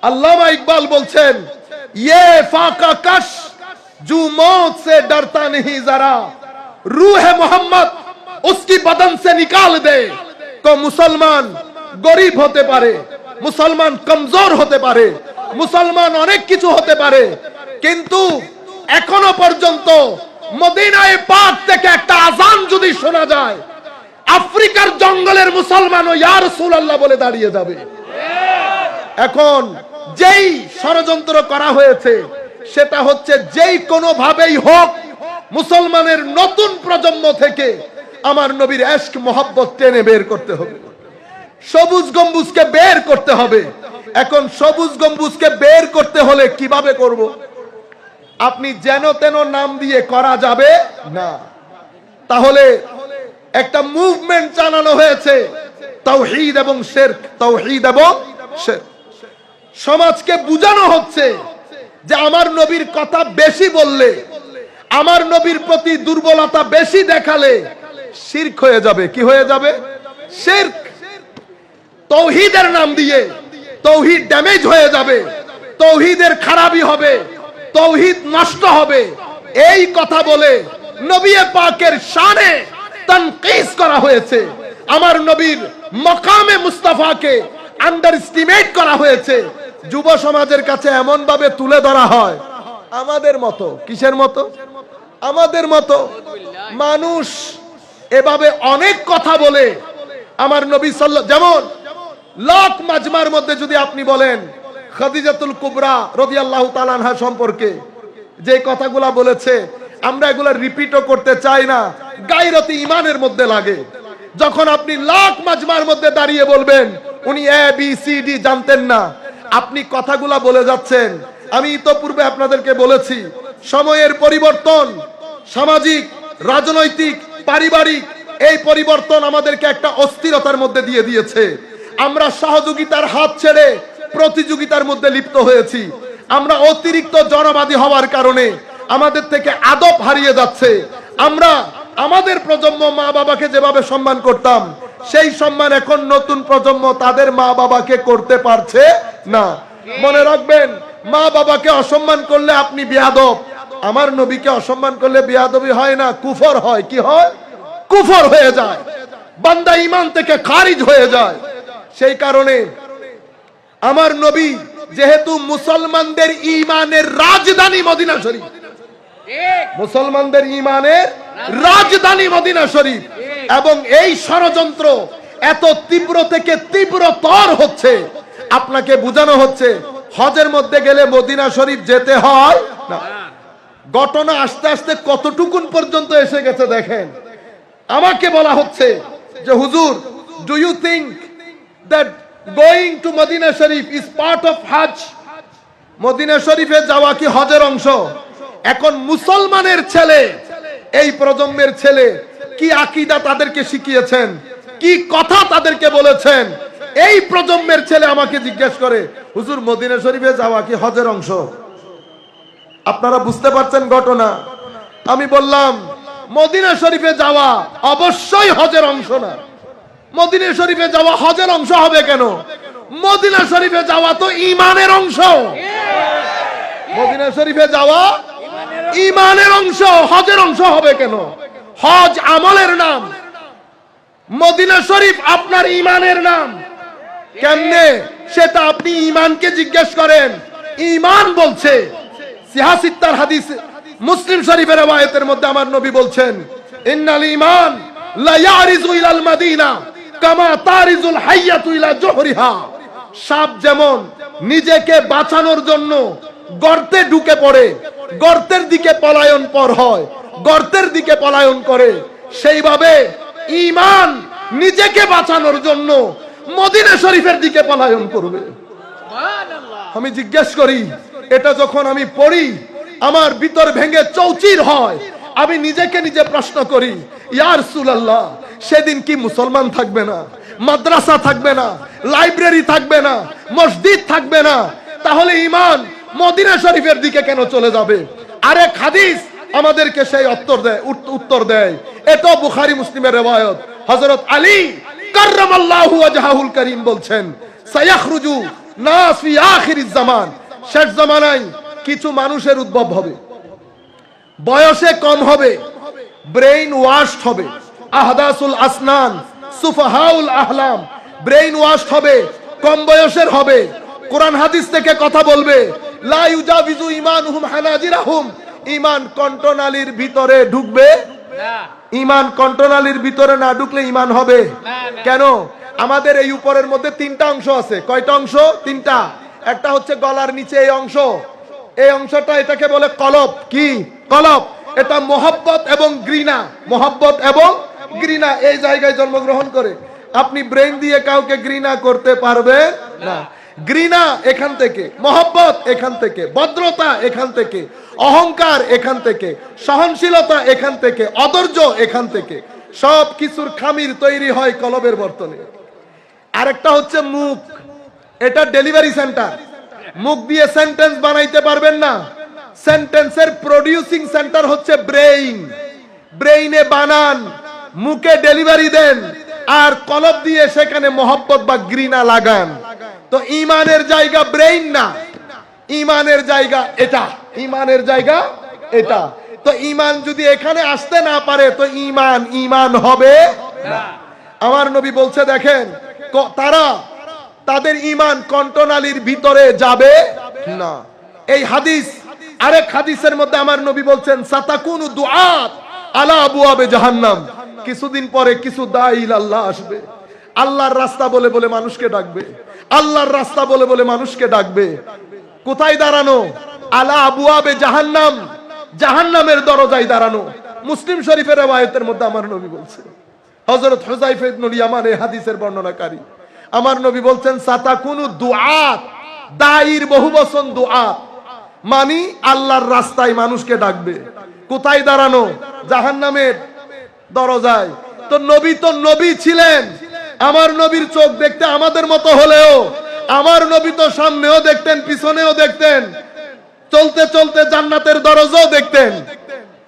আল্লামা ইকবাল বলছেন, ये फाका कश जो मौत से डरता नहीं जरा, रूह मोहम्मद उसकी बदन से निकाल दे। तो मुसलमान गरीब होते पारे, मुसलमान कमजोर होते पारे, मुसलमान अनेक किछु होते पारे, किंतु एखोनो पर्यन्त मदिनाये पाक থেকে একটা আযান যদি শোনা যায়, আফ্রিকার জঙ্গলের মুসলমানও ইয়া রাসূলুল্লাহ বলে দাঁড়িয়ে যাবে। এখন যেই ষড়যন্ত্র করা হয়েছে সেটা হচ্ছে যেই কোনো ভাবেই হোক মুসলমানের নতুন প্রজন্ম থেকে আমার নবীর ইশক মোহাব্বত টেনে বের করতে হবে, সবুজ গম্বুজকে বের করতে হবে। এখন সবুজ গম্বুজকে বের করতে হলে কিভাবে করব? আপনি যেন তেন নাম দিয়ে করা যাবে না। তাহলে একটা মুভমেন্ট চালানো হয়েছে, তাওহীদ এবং শিরক, তাওহীদ এবং শিরক। সমাজকে বুঝানো হচ্ছে যে আমার নবীর কথা বেশি বললে, আমার নবীর প্রতি দুর্বলতা বেশি দেখালে শিরক হয়ে যাবে। কি হয়ে যাবে? শিরক। তাওহীদের নাম দিয়ে তাওহীদ ড্যামেজ হয়ে যাবে, তাওহীদের খারাপি হবে, তাওহীদ নষ্ট হবে। এই কথা বলে নবী পাকের শানে তানকিস করা হয়েছে, আমার নবীর মাকামে মুস্তাফাকে আন্ডারএস্টিমেট করা হয়েছে। যুব সমাজের কাছে এমন ভাবে তুলে ধরা হয় আমাদের মতো, কিসের মতো? আমাদের মতো মানুষ এভাবে অনেক কথা বলে আমার নবী সাল্লাল্লাহু, যেমন লাখ মাজমার মধ্যে যদি আপনি বলেন খাদিজাতুল কুবরা রাদিয়াল্লাহু তাআলা আনহা সম্পর্কে যে কথাগুলা বলেছে, আমরা এগুলা রিপিটও করতে চাই না, গায়রতে ঈমানের মধ্যে লাগে। যখন আপনি লাখ মাজমার মধ্যে দাঁড়িয়ে বলবেন উনি এ বি সি ডি জানতেন না, আপনি কথাগুলা বলে যাচ্ছেন। আমি ইতোপূর্বে আপনাদেরকে বলেছি, সময়ের পরিবর্তন, সামাজিক, রাজনৈতিক, পারিবারিক এই পরিবর্তন আমাদেরকে একটা অস্থিরতার মধ্যে দিয়ে দিয়েছে। আমরা সহযোগিতার হাত ছেড়ে প্রতিযোগিতার মধ্যে লিপ্ত হয়েছি। আমরা অতিরিক্ত জনবাদী হওয়ার কারণে আমাদের থেকে আদব হারিয়ে যাচ্ছে। আমরা আমাদের প্রজন্ম মা বাবাকে যেভাবে সম্মান করতাম, সেই সম্মান এখন নতুন প্রজন্ম তাদের মা বাবাকে করতে পারছে না। মনে রাখবেন, মা বাবাকে অসম্মান করলে আপনি বেয়াদব, আমার নবীকে অসম্মান করলে বেয়াদবি হয় না, কুফর হয়। কি হয়? কুফর হয়ে যায়, বান্দা ঈমান থেকে খারিজ হয়ে যায়। সেই কারণে আমার নবী যেহেতু মুসলমানদের ঈমানের রাজধানী মদিনা শরীফ, মুসলমানদের ঈমানের রাজধানী মদিনা শরীফ, এবং এই ষড়যন্ত্র এত তীব্র থেকে তীব্রতর হচ্ছে, আপনাকে বোঝানো হচ্ছে হজের মধ্যে গেলে মদিনা শরীফ যেতে হয় না। ঘটনা আস্তে আস্তে কতটুকুন পর্যন্ত এসে গেছে দেখেন। আমাকে বলা হচ্ছে যে হুজুর, do you think that going to Medina শরীফ is part of Hajj? Medina শরীফে যাওয়া কি হজের অংশ? এখন মুসলমানের ছেলে, এই প্রজন্মের ছেলে কি আকীদা তাদেরকে শিখিয়েছেন, কি কথা তাদেরকে বলেছেন, এই প্রজন্মের ছেলে আমাকে জিজ্ঞেস করে হুজুর মদিনা শরীফে যাওয়া কি হজের অংশ? আপনারা বুঝতে পারছেন ঘটনা? আমি বললাম মদিনা শরীফে যাওয়া অবশ্যই হজের অংশ না। মদিনা শরীফে যাওয়া হজের অংশ হবে কেন? মদিনা শরীফে যাওয়া তো ঈমানের অংশ। মদিনা শরীফে যাওয়া ঈমানের অংশ, হজের অংশ হবে কেন? হজ আমলের নাম, মদিনা শরীফ আপনার ঈমানের নাম। কেমনে সেটা আপনি ঈমানকে জিজ্ঞেস করেন। ঈমান বলছে, সিহাসিত্তার হাদিস মুসলিম শরীফের রওয়ায়াতের মধ্যে আমার নবী বলছেন, ইন্নাল ঈমান লা ইয়ারিজু ইলাল মাদিনা কামা তারিজুল হাইয়াতু ইলা জুহরিহা। সাপ যেমন নিজেকে বাঁচানোর জন্য গর্তে ঢুকে পড়ে, গর্তের দিকে পলায়ন পর হয়, গর্তের দিকে পলায়ন করে, সেইভাবে ঈমান নিজেকে বাঁচানোর জন্য মদিনা শরীফের দিকে পলায়ন করবে। আমি জিজ্ঞেস করি, এটা যখন আমি পড়ি আমার ভিতর ভেঙে চৌচির হয়। আমি নিজেকে নিজে প্রশ্ন করি, ইয়া রাসূলুল্লাহ, সেদিন কি মুসলমান থাকবে না, মাদ্রাসা থাকবে না, লাইব্রেরি থাকবে না, মসজিদ থাকবে না? তাহলে ঈমান মদিনা শরীফের দিকে কেন চলে যাবে? আরেক হাদিস আমাদেরকে সেই উত্তর দেয়। এটা বুখারী মুসলিমের riwayat। হযরত আলী কাররামাল্লাহু ওয়াজহাহুল কারীম বলছেন, সায়াখরুজু নাস ফি আখিরিজ জামান, শেষ জামানায় কিছু মানুষের উদ্ভব হবে, বয়সে কম হবে, ব্রেইন ওয়াশড হবে, আহদাসুল আসনান, সুফাহাউল আহলাম, ব্রেইন ওয়াশড হবে, কম বয়সের হবে, কোরআন হাদিস থেকে কথা বলবে, লা ইউজাবিজু ঈমানুহুম হানাজিরাহুম, ঈমান কণ্ঠনালীর ভিতরে ঢুকবে না। ঈমান কণ্ঠনালীর ভিতরে না ঢুকলে ঈমান হবে কেন? আমাদের এই উপরের মধ্যে তিনটা অংশ আছে। কয়টা অংশ? তিনটা। একটা হচ্ছে গলার নিচে এই অংশ, এই অংশটা, এটাকে বলে কলব। কি কলব? এটা মোহাব্বত এবং ঘৃণা, মোহাব্বত এবং ঘৃণা এই জায়গায় জন্মগ্রহণ করে। আপনি ব্রেন দিয়ে কাউকে ঘৃণা করতে পারবেন না। ঘৃণা এখান থেকে, মোহাব্বত এখান থেকে, ভদ্রতা এখান থেকে, অহংকার এখান থেকে, সহনশীলতা এখান থেকে, অধৈর্য এখান থেকে। সব কিছুর খামির তৈরি হয় কলবের বর্তনে। আরেকটা হচ্ছে মুখ, এটা ডেলিভারি সেন্টার। মুখ দিয়ে সেন্টেন্স বানাইতে পারবেন না, সেন্টেন্সের প্রডিউসিং সেন্টার হচ্ছে ব্রেইন। ব্রেইনে বানান, মুখে ডেলিভারি দেন, আর কলব দিয়ে সেখানে মোহাব্বত বা ঘৃণা লাগান। তো ঈমানের জায়গা ব্রেইন না, ঈমানের জায়গা এটা, ঈমানের জায়গা এটা। তো ঈমান যদি এখানে আসতে না পারে তো ঈমান হবে না। আমার নবী বলছে, দেখেন তারা, তাদের ঈমান কণ্ঠনালীর ভিতরে যাবে না। এই হাদিস, আরেক হাদিসের মধ্যে আমার নবী বলছেন, সাতাকুনু দুআত আলা আবওয়াবে জাহান্নাম, কিছুদিন পরে কিছু দাঈ ইলাল্লাহ আসবে, আল্লাহর রাস্তা বলে বলে মানুষকে ডাকবে, আল্লাহর রাস্তা বলে বলে মানুষকে ডাকবে। কোথায় দাঁড়ানো? আলা আবওয়াবে জাহান্নাম, জাহান্নামের দরজায় দাঁড়ানো। মুসলিম শরীফের riwayatের মধ্যে আমার নবী বলছেন, হযরত হুযায়ফা ইবনুল ইয়ামান এই হাদিসের বর্ণনাকারী, আমার নবী বলছেন, সাতাকুনু দুআত, দাঈর বহুবচন দুআত, মানে আল্লাহর রাস্তায় মানুষকে ডাকবে। কোথায় দাঁড়ানো? জাহান্নামের দরজায়। তো নবী ছিলেন, আমার নবীর চোখ দেখতে আমাদের মতো হলেও আমার নবী তো সামনেও দেখতেন, পিছনেও দেখতেন, চলতে চলতে জান্নাতের দরজাও দেখতেন,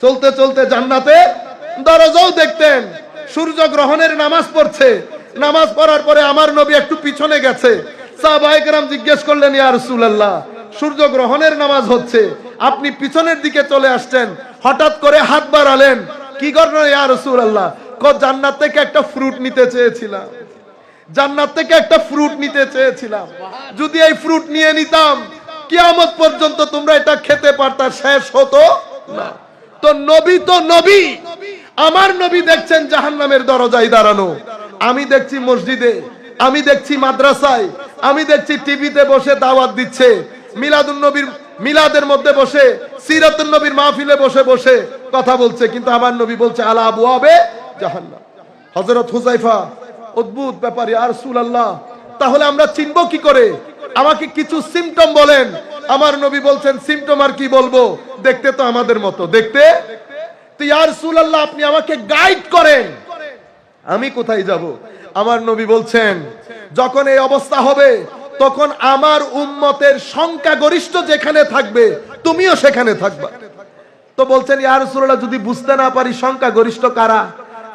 চলতে চলতে জান্নাতের দরজাও দেখতেন। সূর্য গ্রহণের নামাজ পড়ছে, নামাজ পড়ার পরে আমার নবী একটু পিছনে গেছে, সাহাবায়ে কেরাম জিজ্ঞেস করলেন, ইয়া রাসূলুল্লাহ, সূর্য গ্রহণের নামাজ হচ্ছে, আপনি পিছনের দিকে চলে আসছেন, হঠাৎ করে হাত বাড়ালেন, কি ঘটনা ইয়া রাসূলুল্লাহ? জান্নাত থেকে একটা ফ্রুট নিতে চেয়েছিলাম, জান্নাত থেকে একটা ফ্রুট নিতে চেয়েছিলাম, যদি এই ফ্রুট নিয়ে নিতাম কিয়ামত পর্যন্ত তোমরা এটা খেতে পারতা, শেষ হতো না। তো নবী, আমার নবী দেখছেন জাহান্নামের দরজায় দাঁড়ানো, আমি দেখছি মসজিদে, আমি দেখছি মাদ্রাসায়, আমি দেখছি টিভিতে বসে দাওয়াত দিচ্ছে, মিলাদুন নবীর মিলাদের মধ্যে বসে, সিরাতুন নবীর মাহফিলে বসে বসে কথা বলছে, কিন্তু আমার নবী বলছে আলা আবওয়াবে জাহান্নাম। হযরত হুযায়ফা, অদ্ভুত ব্যাপার ইয়া রাসূলুল্লাহ, তাহলে আমরা চিনব কি করে? আমাকে কিছু সিম্পটম বলেন। আমার নবী বলছেন, সিম্পটম আর কি বলবো, দেখতে তো আমাদের মতো দেখতে। তো ইয়া রাসূলুল্লাহ, আপনি আমাকে গাইড করেন, আমি কোথায় যাব? আমার নবী বলছেন, যখন এই অবস্থা হবে তখন আমার উম্মতের সংখ্যা গরিষ্ঠ যেখানে থাকবে তুমিও সেখানে থাকবা। তো বলছেন, ইয়া রাসূলুল্লাহ, যদি বুঝতে না পারি সংখ্যা গরিষ্ঠ কারা?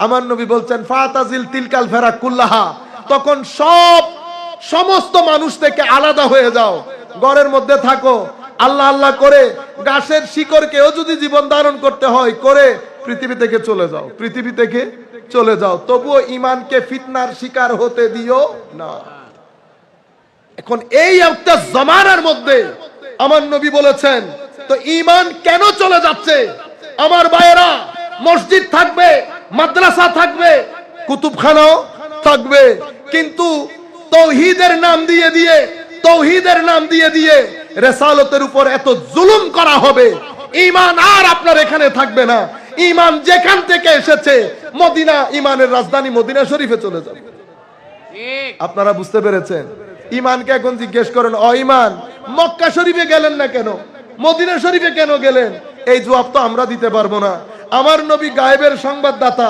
আমার নবী বলছেন, ফাতাজিল তিলকাল ফেরাক কুল্লাহা, তখন সব সমস্ত মানুষ থেকে আলাদা হয়ে যাও, ঘরের মধ্যে থাকো, আল্লাহ আল্লাহ করে গাছের শিকড়কেও যদি জীবন ধারণ করতে হয় করে পৃথিবী থেকে চলে যাও, পৃথিবী থেকে চলে যাও, তবুও ঈমানকে ফিতনার শিকার হতে দিও না। এখন এই একটা জামানার মধ্যে আমার নবী বলেছেন, তো ঈমান কেন চলে যাচ্ছে? আমার ভাইয়েরা, মসজিদ থাকবে, মাদ্রাসা থাকবে, কুতুবখানাও থাকবে, কিন্তু তাওহীদের নাম দিয়ে দিয়ে, তাওহীদের নাম দিয়ে দিয়ে রিসালাতের উপর এত জুলুম করা হবে, ঈমান আর আপনার এখানে থাকবে না। ঈমান যেখান থেকে এসেছে, মদিনা, ঈমানের রাজধানী মদিনা শরীফে চলে যাবে। আপনারা বুঝতে পেরেছেন? ঈমানকে এখন জিজ্ঞেস করেন, ও ঈমান, মক্কা শরীফে গেলেন না কেন, মদিনা শরীফে কেন গেলেন? এই জবাব তো আমরা দিতে পারবো না। আমার নবী গায়েবের সংবাদদাতা,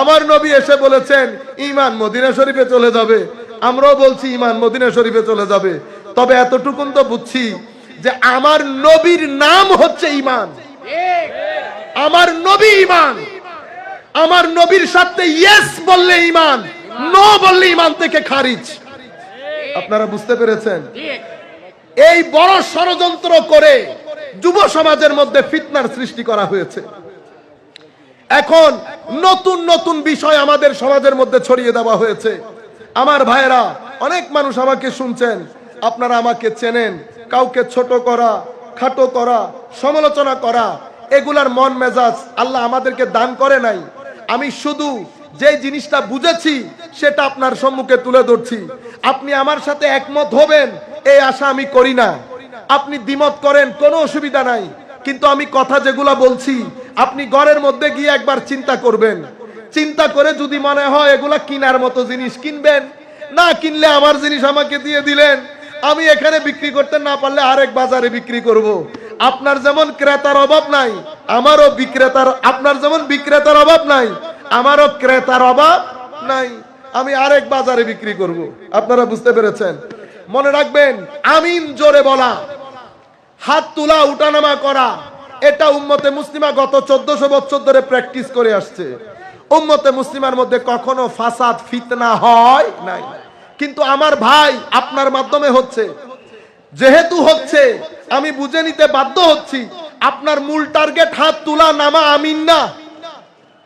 আমার নবী এসে বলেছেন ঈমান মদিনা শরীফে চলে যাবে, আমরাও বলছি ঈমান মদিনা শরীফে চলে যাবে। তবে এতটুকুন তো বুঝছি যে আমার নবীর নাম হচ্ছে ঈমান, আমার নবী ঈমান, আমার নবীর সাথে ইয়েস বললে ঈমান, নো বললে ঈমান থেকে খারিজ। আপনারা বুঝতে পেরেছেন? এই বড় ষড়যন্ত্র করে যুব সমাজের মধ্যে ফিতনার সৃষ্টি করা হয়েছে। এখন নতুন নতুন বিষয় আমাদের সমাজের মধ্যে ছড়িয়ে দেওয়া হয়েছে। আমার ভাইয়েরা, অনেক মানুষ আমাকে শুনছেন, আপনারা আমাকে চেনেন, কাউকে ছোট করা, খাটো করা, সমালোচনা করা, এগুলার মন মেজাজ আল্লাহ আমাদেরকে দান করে নাই। আমি শুধু যে জিনিসটা বুঝেছি সেটা আপনার সম্মুখে তুলে ধরছি। আপনি আমার সাথে একমত হবেন এই আশা আমি করি না, আপনি দ্বিমত করেন, কোনো অসুবিধা নাই, কিন্তু আমি কথা যেগুলা বলছি আপনি ঘরের মধ্যে গিয়ে একবার চিন্তা করবেন। চিন্তা করে যদি মনে হয় এগুলা কিনার মতো জিনিস কিনবেন, না কিনলে আমার জিনিস আমাকে দিয়ে দিলেন, আমি এখানে বিক্রি করতে না পারলে আরেক বাজারে বিক্রি করব। আপনার যেমন ক্রেতার অভাব নাই, আমারও বিক্রেতার, আপনার যেমন বিক্রেতার অভাব নাই, আমারও ক্রেতার অভাব নাই, আমি আরেক বাজারে বিক্রি করব। আপনারা বুঝতে পেরেছেন? মনে রাখবেন, আমিন জোরে বলা, হাত তোলা, উঠানামা করা, এটা উম্মতে মুসলিমা গত 1400 বছর ধরে প্র্যাকটিস করে আসছে। উম্মতে মুসলিমার মধ্যে কখনো ফাসাদ ফিতনা হয় নাই, কিন্তু আমার ভাই আপনার মাধ্যমে হচ্ছে, যেহেতু হচ্ছে আমি বুঝে নিতে বাধ্য হচ্ছি। আপনার মূল টার্গেট হাত তোলা, নামা, আমিন না।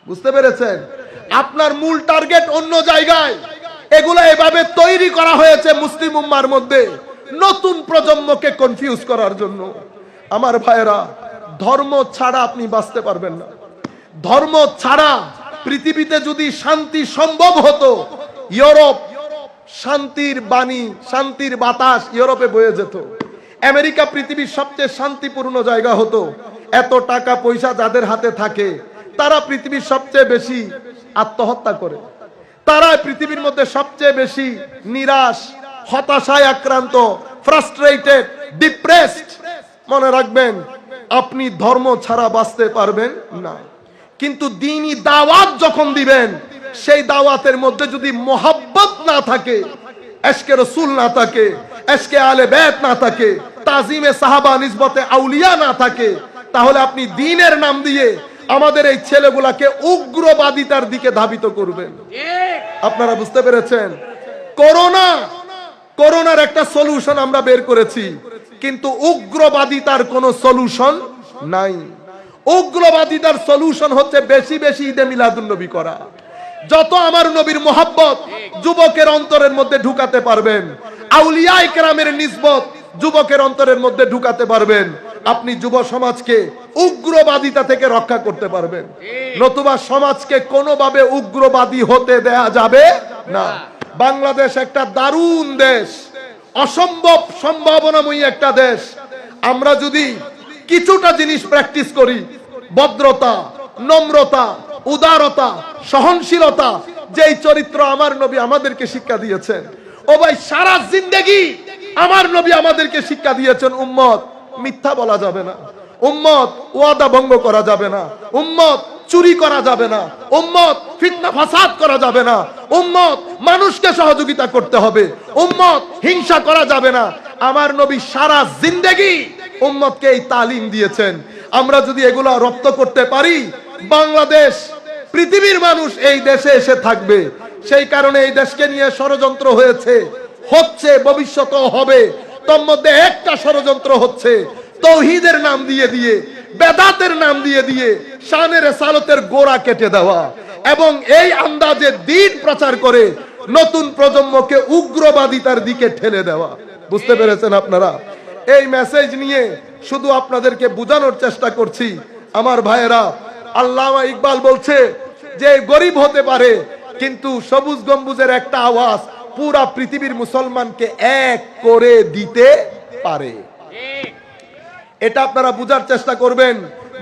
বুঝতে পেরেছেন? আপনার মূল টার্গেট অন্য জায়গায়। এগুলা এভাবে তৈরি করা হয়েছে মুসলিম উম্মার মধ্যে নতুন প্রজন্মকে কনফিউজ করার জন্য। আমার ভাইয়েরা, ধর্ম ছাড়া আপনি বাঁচতে পারবেন না। ধর্ম ছাড়া পৃথিবীতে যদি শান্তি সম্ভব হতো, ইউরোপ শান্তির বাণী, শান্তির বাতাস ইউরোপে বয়ে যেত। আমেরিকা পৃথিবীর সবচেয়ে শান্তিপূর্ণ জায়গা হতো। এত টাকা পয়সা যাদের হাতে থাকে তারা পৃথিবীর সবচেয়ে বেশি আত্মহত্যা করে, তারা পৃথিবীর মধ্যে সবচেয়ে বেশি নিরাশ, হতাশায় আক্রান্ত, ফ্রাস্ট্রেটেড, ডিপ্রেসড। মনে রাখবেন, আপনি ধর্ম ছাড়া বাঁচতে পারবেন না। কিন্তু দ্বীনি দাওয়াত যখন দিবেন, সেই দাওয়াতের মধ্যে যদি মোহাব্বত না থাকে, এশকে রসুল না থাকে, এশকে আলে বেত না থাকে, তাজিমে সাহাবা, নিসবতে আউলিয়া না থাকে, তাহলে আপনি দ্বীনের নাম দিয়ে আমাদের এই ছেলেগুলাকে উগ্রবাদিতার দিকে ধাবিত করবেন। আপনারা বুঝতে পেরেছেন? করোনার একটা সলিউশন আমরা বের করেছি, কিন্তু উগ্রবাদিতার কোনো সলিউশন নাই। উগ্রবাদিতার সলিউশন হচ্ছে বেশি বেশি ঈদে মিলাদুন নবী করা। যত আমার নবীর মোহাব্বত যুবকের অন্তরের মধ্যে ঢুকাতে পারবেন, আউলিয়া ইকরামের নিসবত যুবকের অন্তরের মধ্যে ঢুকাতে পারবেন, আপনি যুব সমাজকে উগ্রবাদিতা থেকে রক্ষা করতে পারবেন। নতুবা সমাজকে কোনোভাবে উগ্রবাদী হতে দেয়া যাবে না। বাংলাদেশ একটা দারুণ দেশ, অসম্ভব সম্ভাবনাময়ী একটা দেশ। আমরা যদি কিছুটা জিনিস প্র্যাকটিস করি, ভদ্রতা, নম্রতা, উদারতা, সহনশীলতা, যেই চরিত্র আমার নবী আমাদেরকে শিক্ষা দিয়েছেন, ও ভাই সারা জিন্দেগি আমার নবী আমাদেরকে শিক্ষা দিয়েছেন, উম্মত মিথ্যা বলা যাবে না, উম্মত ওয়াদা ভঙ্গ করা যাবে না, উম্মত চুরি করা যাবে না, উম্মত ফিতনা ফাসাদ করা যাবে না, উম্মত মানুষকে সহযোগিতা করতে হবে, উম্মত হিংসা করা যাবে না। আমার নবী সারা জিন্দেগি উম্মতকে এই তালিম দিয়েছেন। আমরা যদি এগুলো রপ্ত করতে পারি, বাংলাদেশ, পৃথিবীর মানুষ এই দেশে এসে থাকবে। সেই কারণে এই দেশকে নিয়ে ষড়যন্ত্র হয়েছে, হচ্ছে, ভবিষ্যতেও হবে। তোর মধ্যে একটা ষড়যন্ত্র হচ্ছে তৌহিদের নাম দিয়ে দিয়ে, বেদাতের নাম দিয়ে দিয়ে শানের রিসালাতের গোড়া কেটে দেওয়া এবং এই আন্দাজে দ্বীন প্রচার করে নতুন প্রজন্মকে উগ্রবাদিতার দিকে ঠেলে দেওয়া। বুঝতে পেরেছেন আপনারা? এই মেসেজ নিয়ে শুধু আপনাদেরকে বোঝানোর চেষ্টা করছি আমার ভাইয়েরা। আল্লামা ইকবাল বলছে যে গরিব হতে পারে কিন্তু সবুজ গম্বুজের একটা আওয়াজ পুরা পৃথিবীর মুসলমানকে এক করে দিতে পারে। এটা আপনারা বুঝার চেষ্টা করবেন।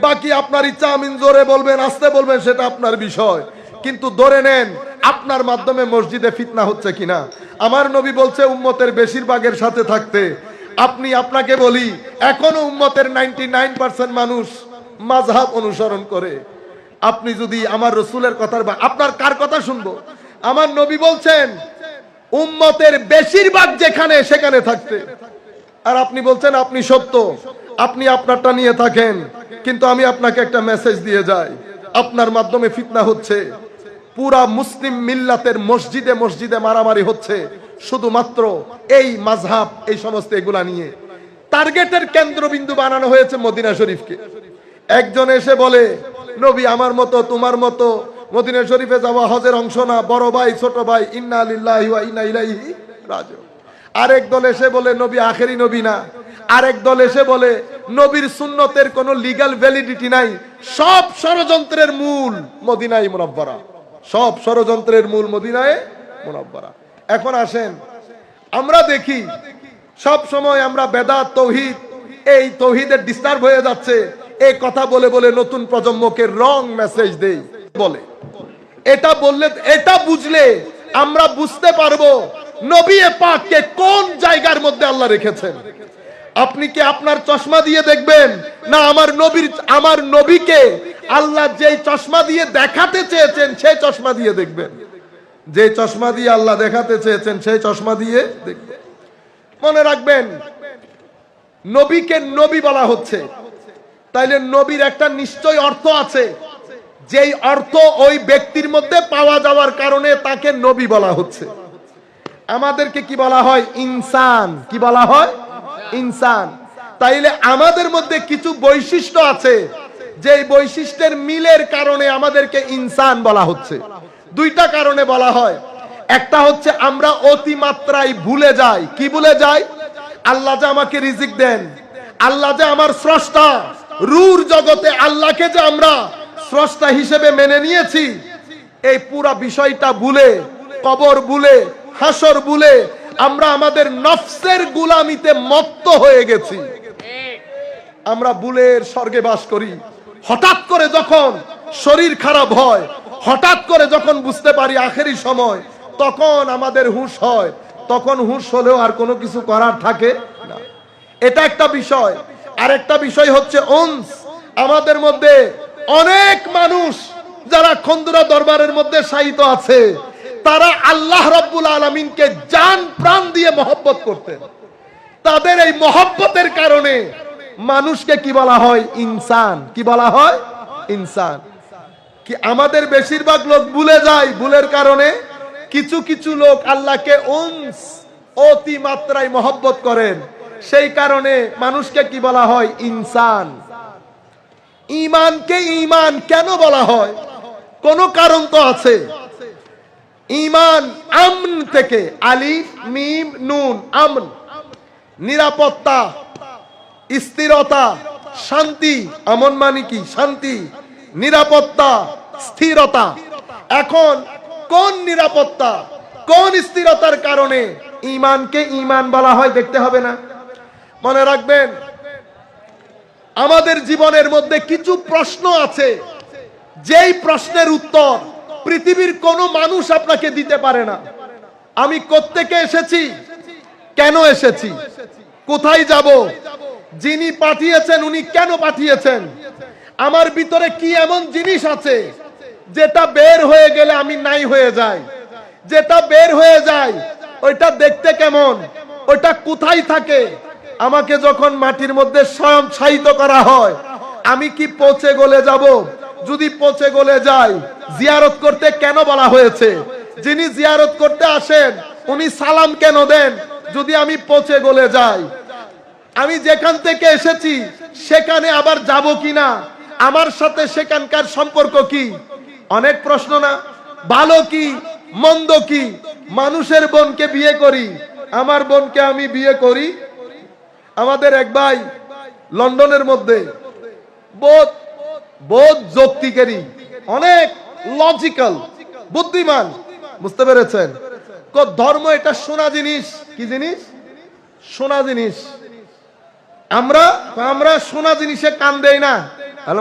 বাকি আপনার ইচ্ছা, আমিন জোরে বলবেন আস্তে বলবেন সেটা আপনার বিষয়, কিন্তু ধরে নেন আপনার মাধ্যমে মসজিদে ফিতনা হচ্ছে কিনা। আমার নবী বলছে উম্মতের বেশিরভাগের সাথে থাকতে। আপনাকে বলি এখনো উম্মতের 99% মানুষ মাযহাব অনুসরণ করে। আপনি যদি আমার রসুলের কথার আপনার কার কথা শুনবো? আমার নবী বলছেন উম্মতের বেশিরভাগ যেখানে সেখানে থাকতে, আর আপনি বলছেন আপনি সত্য, আপনি আপনারটা নিয়ে থাকেন। কিন্তু আমি আপনাকে একটা মেসেজ দিয়ে যাই, আপনার মাধ্যমে ফিতনা হচ্ছে। পুরা মুসলিম মিল্লাতের মসজিদে মসজিদে মারামারি হচ্ছে শুধুমাত্র এই মাযহাব, এই সমস্ত এগুলা নিয়ে। টার্গেটের কেন্দ্রবিন্দু বানানো হয়েছে মদিনা শরীফকে। একজন এসে বলে নবী আমার মতো তোমার মতো মদিনা শরীফে যাওয়া হজের অংশ না, বড় ভাই ছোট ভাই, ইন্না লিল্লাহি ওয়া ইন্না ইলাইহি রাজিউন। আরেক দল এসে বলে নবী আখেরি নবী না। আরেক দল এসে বলে নবীর সুন্নতের কোনো লিগ্যাল ভ্যালিডিটি নাই। সব ষড়যন্ত্রের মূল মদিনায়ে মুনাওয়ারা, সব ষড়যন্ত্রের মূল মদিনায়ে মুনাওয়ারা। এখন আসেন আমরা দেখি সব সময় আমরা বেদাত তৌহিদ, এই তৌহিদের ডিস্টার্ব হয়ে যাচ্ছে এই কথা বলে বলে নতুন প্রজন্মকে রং মেসেজ দেই বলে। এটা বললে, এটা বুঝলে আমরা বুঝতে পারবো নবী পাককে কোন জায়গার মধ্যে আল্লাহ রেখেছেন। আপনি কি আপনার চশমা দিয়ে দেখবেন না আমার নবীকে আল্লাহ যেই চশমা দিয়ে দেখাতে চেয়েছেন সেই চশমা দিয়ে দেখবেন? যে চশমা দিয়ে আল্লাহ দেখাতে চেয়েছেন সেই চশমা দিয়ে দেখবেন। মনে রাখবেন নবীকে নবী বলা হচ্ছে, তাইলে নবীর একটা নিশ্চয় অর্থ আছে, যেই অর্থ ওই ব্যক্তির মধ্যে পাওয়া যাওয়ার কারণে তাকে নবী বলা হচ্ছে। আমাদেরকে কি বলা হয়? ইনসান। কি বলা হয়? ইনসান। তাইলে আমাদের মধ্যে কিছু বৈশিষ্ট্য আছে, যেই বৈশিষ্ট্যের মিলের কারণে আমাদেরকে ইনসান বলা হচ্ছে। দুইটা কারণে বলা হয়। একটা হচ্ছে আমরা অতিমাত্রায় ভুলে যাই। কি ভুলে যাই? আল্লাহ যে আমাকে রিজিক দেন, আল্লাহ যে আমার স্রষ্টা, রূর জগতে আল্লাহকে যে আমরা স্রষ্টা হিসেবে মেনে নিয়েছি, এই পুরা বিষয়টা ভুলে, কবর ভুলে, হাসর ভুলে আমরা আমাদের নফসের গোলামিতে মত্ত হয়ে গেছি। আমরা ভুলের স্বর্গে বাস করি। হঠাৎ করে যখন শরীর খারাপ হয়, হঠাৎ করে যখন বুঝতে পারি আখেরি সময়, তখন আমাদের হুঁশ হয়। তখন হুঁশ হলেও আর কোনো কিছু করার থাকে না। এটা একটা বিষয়। আর একটা বিষয় হচ্ছে উনস। আমাদের মধ্যে অনেক মানুষ যারা খন্দুরা দরবারের মধ্যে শায়িত আছে, তারা আল্লাহ রাব্বুল আলামিনকে জান প্রাণ দিয়ে মহব্বত করতেন। তাদের এই মহব্বতের কারণে মানুষকে কি বলা হয়? ইনসান। কি বলা হয়? ইনসান। কি আমাদের বেশিরভাগ লোক ভুলে যায়, ভুলের কারণে কিছু কিছু লোক আল্লাহকে উনস, অতি মাত্রায় মহব্বত করেন, সেই কারণে মানুষকে কি বলা হয়? ইনসান। ঈমানকে ঈমান কেন বলা হয়? কোনো কারণ তো আছে। ঈমান আমন থেকে, আলিফ মিম নুন, আমন, নিরাপত্তা, স্থিরতা, শান্তি। আমন মানে কি? শান্তি, নিরাপত্তা, স্থিরতা। এখন কোন নিরাপত্তা, কোন স্থিরতার কারণে ঈমানকে ঈমান বলা হয় দেখতে হবে না? মনে রাখবেন আমাদের জীবনের মধ্যে কিছু প্রশ্ন আছে, যেই প্রশ্নের উত্তর পৃথিবীর কোনো মানুষ আপনাকে দিতে পারে না। আমি কোত্থেকে এসেছি, কেন এসেছি, কোথায় যাব, যিনি পাঠিয়েছেন উনি কেন পাঠিয়েছেন, আমার ভিতরে কি এমন জিনিস আছে যেটা বের হয়ে গেলে আমি নাই হয়ে যাই, যেটা বের হয়ে যায় ওইটা দেখতে কেমন, ওইটা কোথায় থাকে, আমাকে যখন মাটির মধ্যে শায়িত করা হয় আমি কি পচে গলে যাব? যদি পচে গলে যাই, জিয়ারত করতে কেন বলা হয়েছে? যিনি জিয়ারত করতে আসেন উনি সালাম কেন দেন যদি আমি পচে গলে যাই? আমি যেখান থেকে এসেছি সেখানে আবার যাব কিনা? আমার সাথে সেখানকার সম্পর্ক কি? অনেক প্রশ্ন না? ভালো কি মন্দ কি? মানুষের বোনকে বিয়ে করি, আমার বোনকে আমি বিয়ে করি। আমাদের এক ভাই লন্ডনের মধ্যে বোধ যৌক্তিকেরই, অনেক লজিক্যাল, বুদ্ধিমান, বুঝতে পেরেছেন? ধর্ম এটা সোনা জিনিস। কি জিনিস? সোনা জিনিস। আমরা সোনা জিনিসে কান দেই না।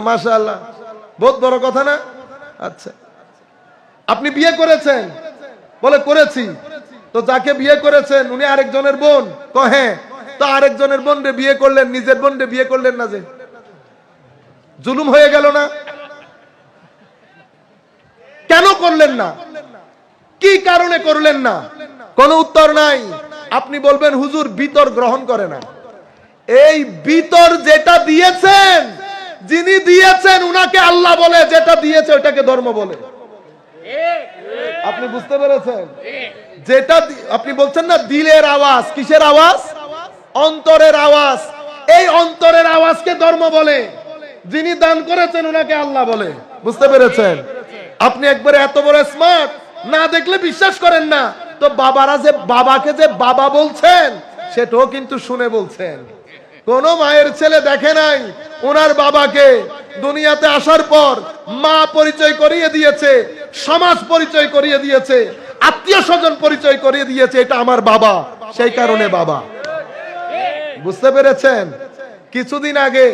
মাশাআল্লাহ, বহুত বড় কথা না? আচ্ছা, আপনি বিয়ে করেছেন? বলে করেছি। তো যাকে বিয়ে করেছেন উনি আরেকজনের বোন? হ্যাঁ। তো আরেকজনের বোন রে বিয়ে করলেন, নিজের বোন রে বিয়ে করলেন না? যে জুলুম হয়ে গেল না? কেন করলেন না? কি কারণে করলেন না? কোনো উত্তর নাই। আপনি বলবেন হুজুর বিতর গ্রহণ করে না। এই বিতর যেটা দিয়েছেন, যিনি দিয়েছেন উনাকে আল্লাহ বলে, যেটা দিয়েছে ওটাকে ধর্ম বলে। আপনি বুঝতে পেরেছেন? যেটা আপনি বলছেন না দিলের আওয়াজ, কিসের আওয়াজ? অন্তরের আওয়াজ। এই অন্তরের আওয়াজকে ধর্ম বলে। যিনি দান করেছেন উনাকে আল্লাহ বলে। বুঝতে পেরেছেন? আপনি একবারে এত বড় স্মার্ট, না দেখলে বিশ্বাস করেন না। তো বাবারা যে বাবাকে যে বাবা বলছেন সেটাও কিন্তু শুনে বলছেন। কোন মায়ের ছেলে দেখে নাই ওনার বাবাকে দুনিয়াতে আসার পর মা পরিচয় করিয়ে দিয়েছে, সমাজ পরিচয় করিয়ে দিয়েছে, আত্মীয় স্বজন পরিচয় করিয়ে দিয়েছে, এটা আমার বাবা, সেই কারণে বাবা। বুঝতে পেরেছেন? কিছুদিন আগে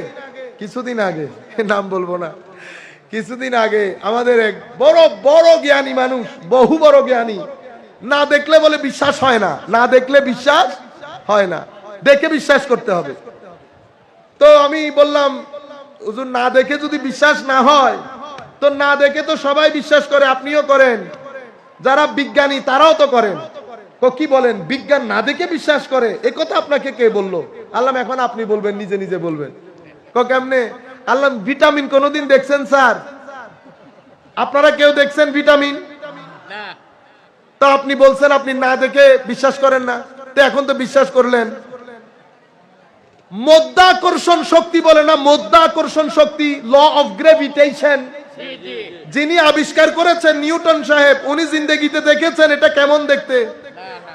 নাম বলবো না, কিছুদিন আগে আমাদের এক বড় জ্ঞানী মানুষ, বহু বড় জ্ঞানী, না দেখলে বলে বিশ্বাস হয় না, না দেখলে বিশ্বাস হয় না, দেখে বিশ্বাস করতে হবে। তো আমি বললাম হুজুর না দেখে যদি বিশ্বাস না হয়, তো না দেখে তো সবাই বিশ্বাস করে, আপনিও করেন, যারা বিজ্ঞানী তারাও তো করেন। কি বলেন বিজ্ঞান না দেখে বিশ্বাস করে? এ কথা আপনাকে কে বললো? আল্লাহ এখন আপনি বলবেন, নিজে নিজে বলবেন। কেমনে? আল্লাহ ভিটামিন কোনদিন দেখছেন স্যার? আপনারা কেউ দেখছেন ভিটামিন? তো আপনি বলছেন আপনি না দেখে বিশ্বাস করেন না, তো এখন তো বিশ্বাস করলেন। মধ্যাকর্ষণ শক্তি বলে না, মধ্যাকর্ষণ শক্তি, ল অফ গ্রেভিটেশন, যিনি আবিষ্কার করেছেন নিউটন সাহেব, উনি জিন্দেগিতে দেখেছেন এটা কেমন দেখতে?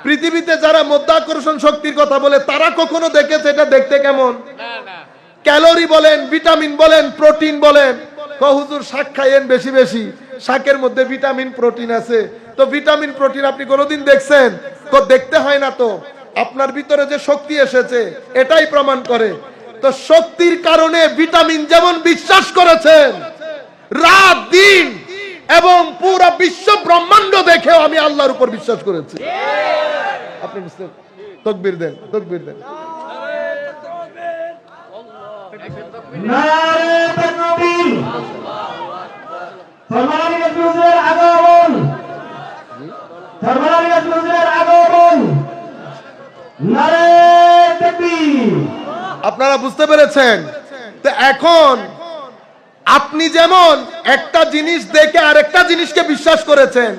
পৃথিবীতে যারা মধ্যাকর্ষণ শক্তির কথা বলে তারা কখনো দেখেছে এটা দেখতে কেমন? ক্যালোরি বলেন, ভিটামিন বলেন, প্রোটিন বলেন, হুজুর শাক খাইয়েন বেশি বেশি, শাকের মধ্যে ভিটামিন প্রোটিন আছে। তো ভিটামিন প্রোটিন আপনি কোনোদিন দেখছেন? দেখতে হয় না। তো আপনার ভিতরে যে শক্তি এসেছে এটাই প্রমাণ করে। তো শক্তির কারণে ভিটামিন যেমন বিশ্বাস করেছেন, রাত দিন এবং পুরো বিশ্ব ব্রহ্মাণ্ড দেখেও আমি আল্লাহর উপর বিশ্বাস করেছি। আপনি বুঝতে? তাকবীর দেন, তাকবীর দেন। নারে তাকবীর। ফরমানি রাসূলের আগমন, ফরমানি রাসূলের আগমন। নারে তাকবীর। আপনারা বুঝতে পেরেছেন? তো এখন আপনি যেমন একটা জিনিস দেখে আরেকটা জিনিসকে বিশ্বাস করেছেন,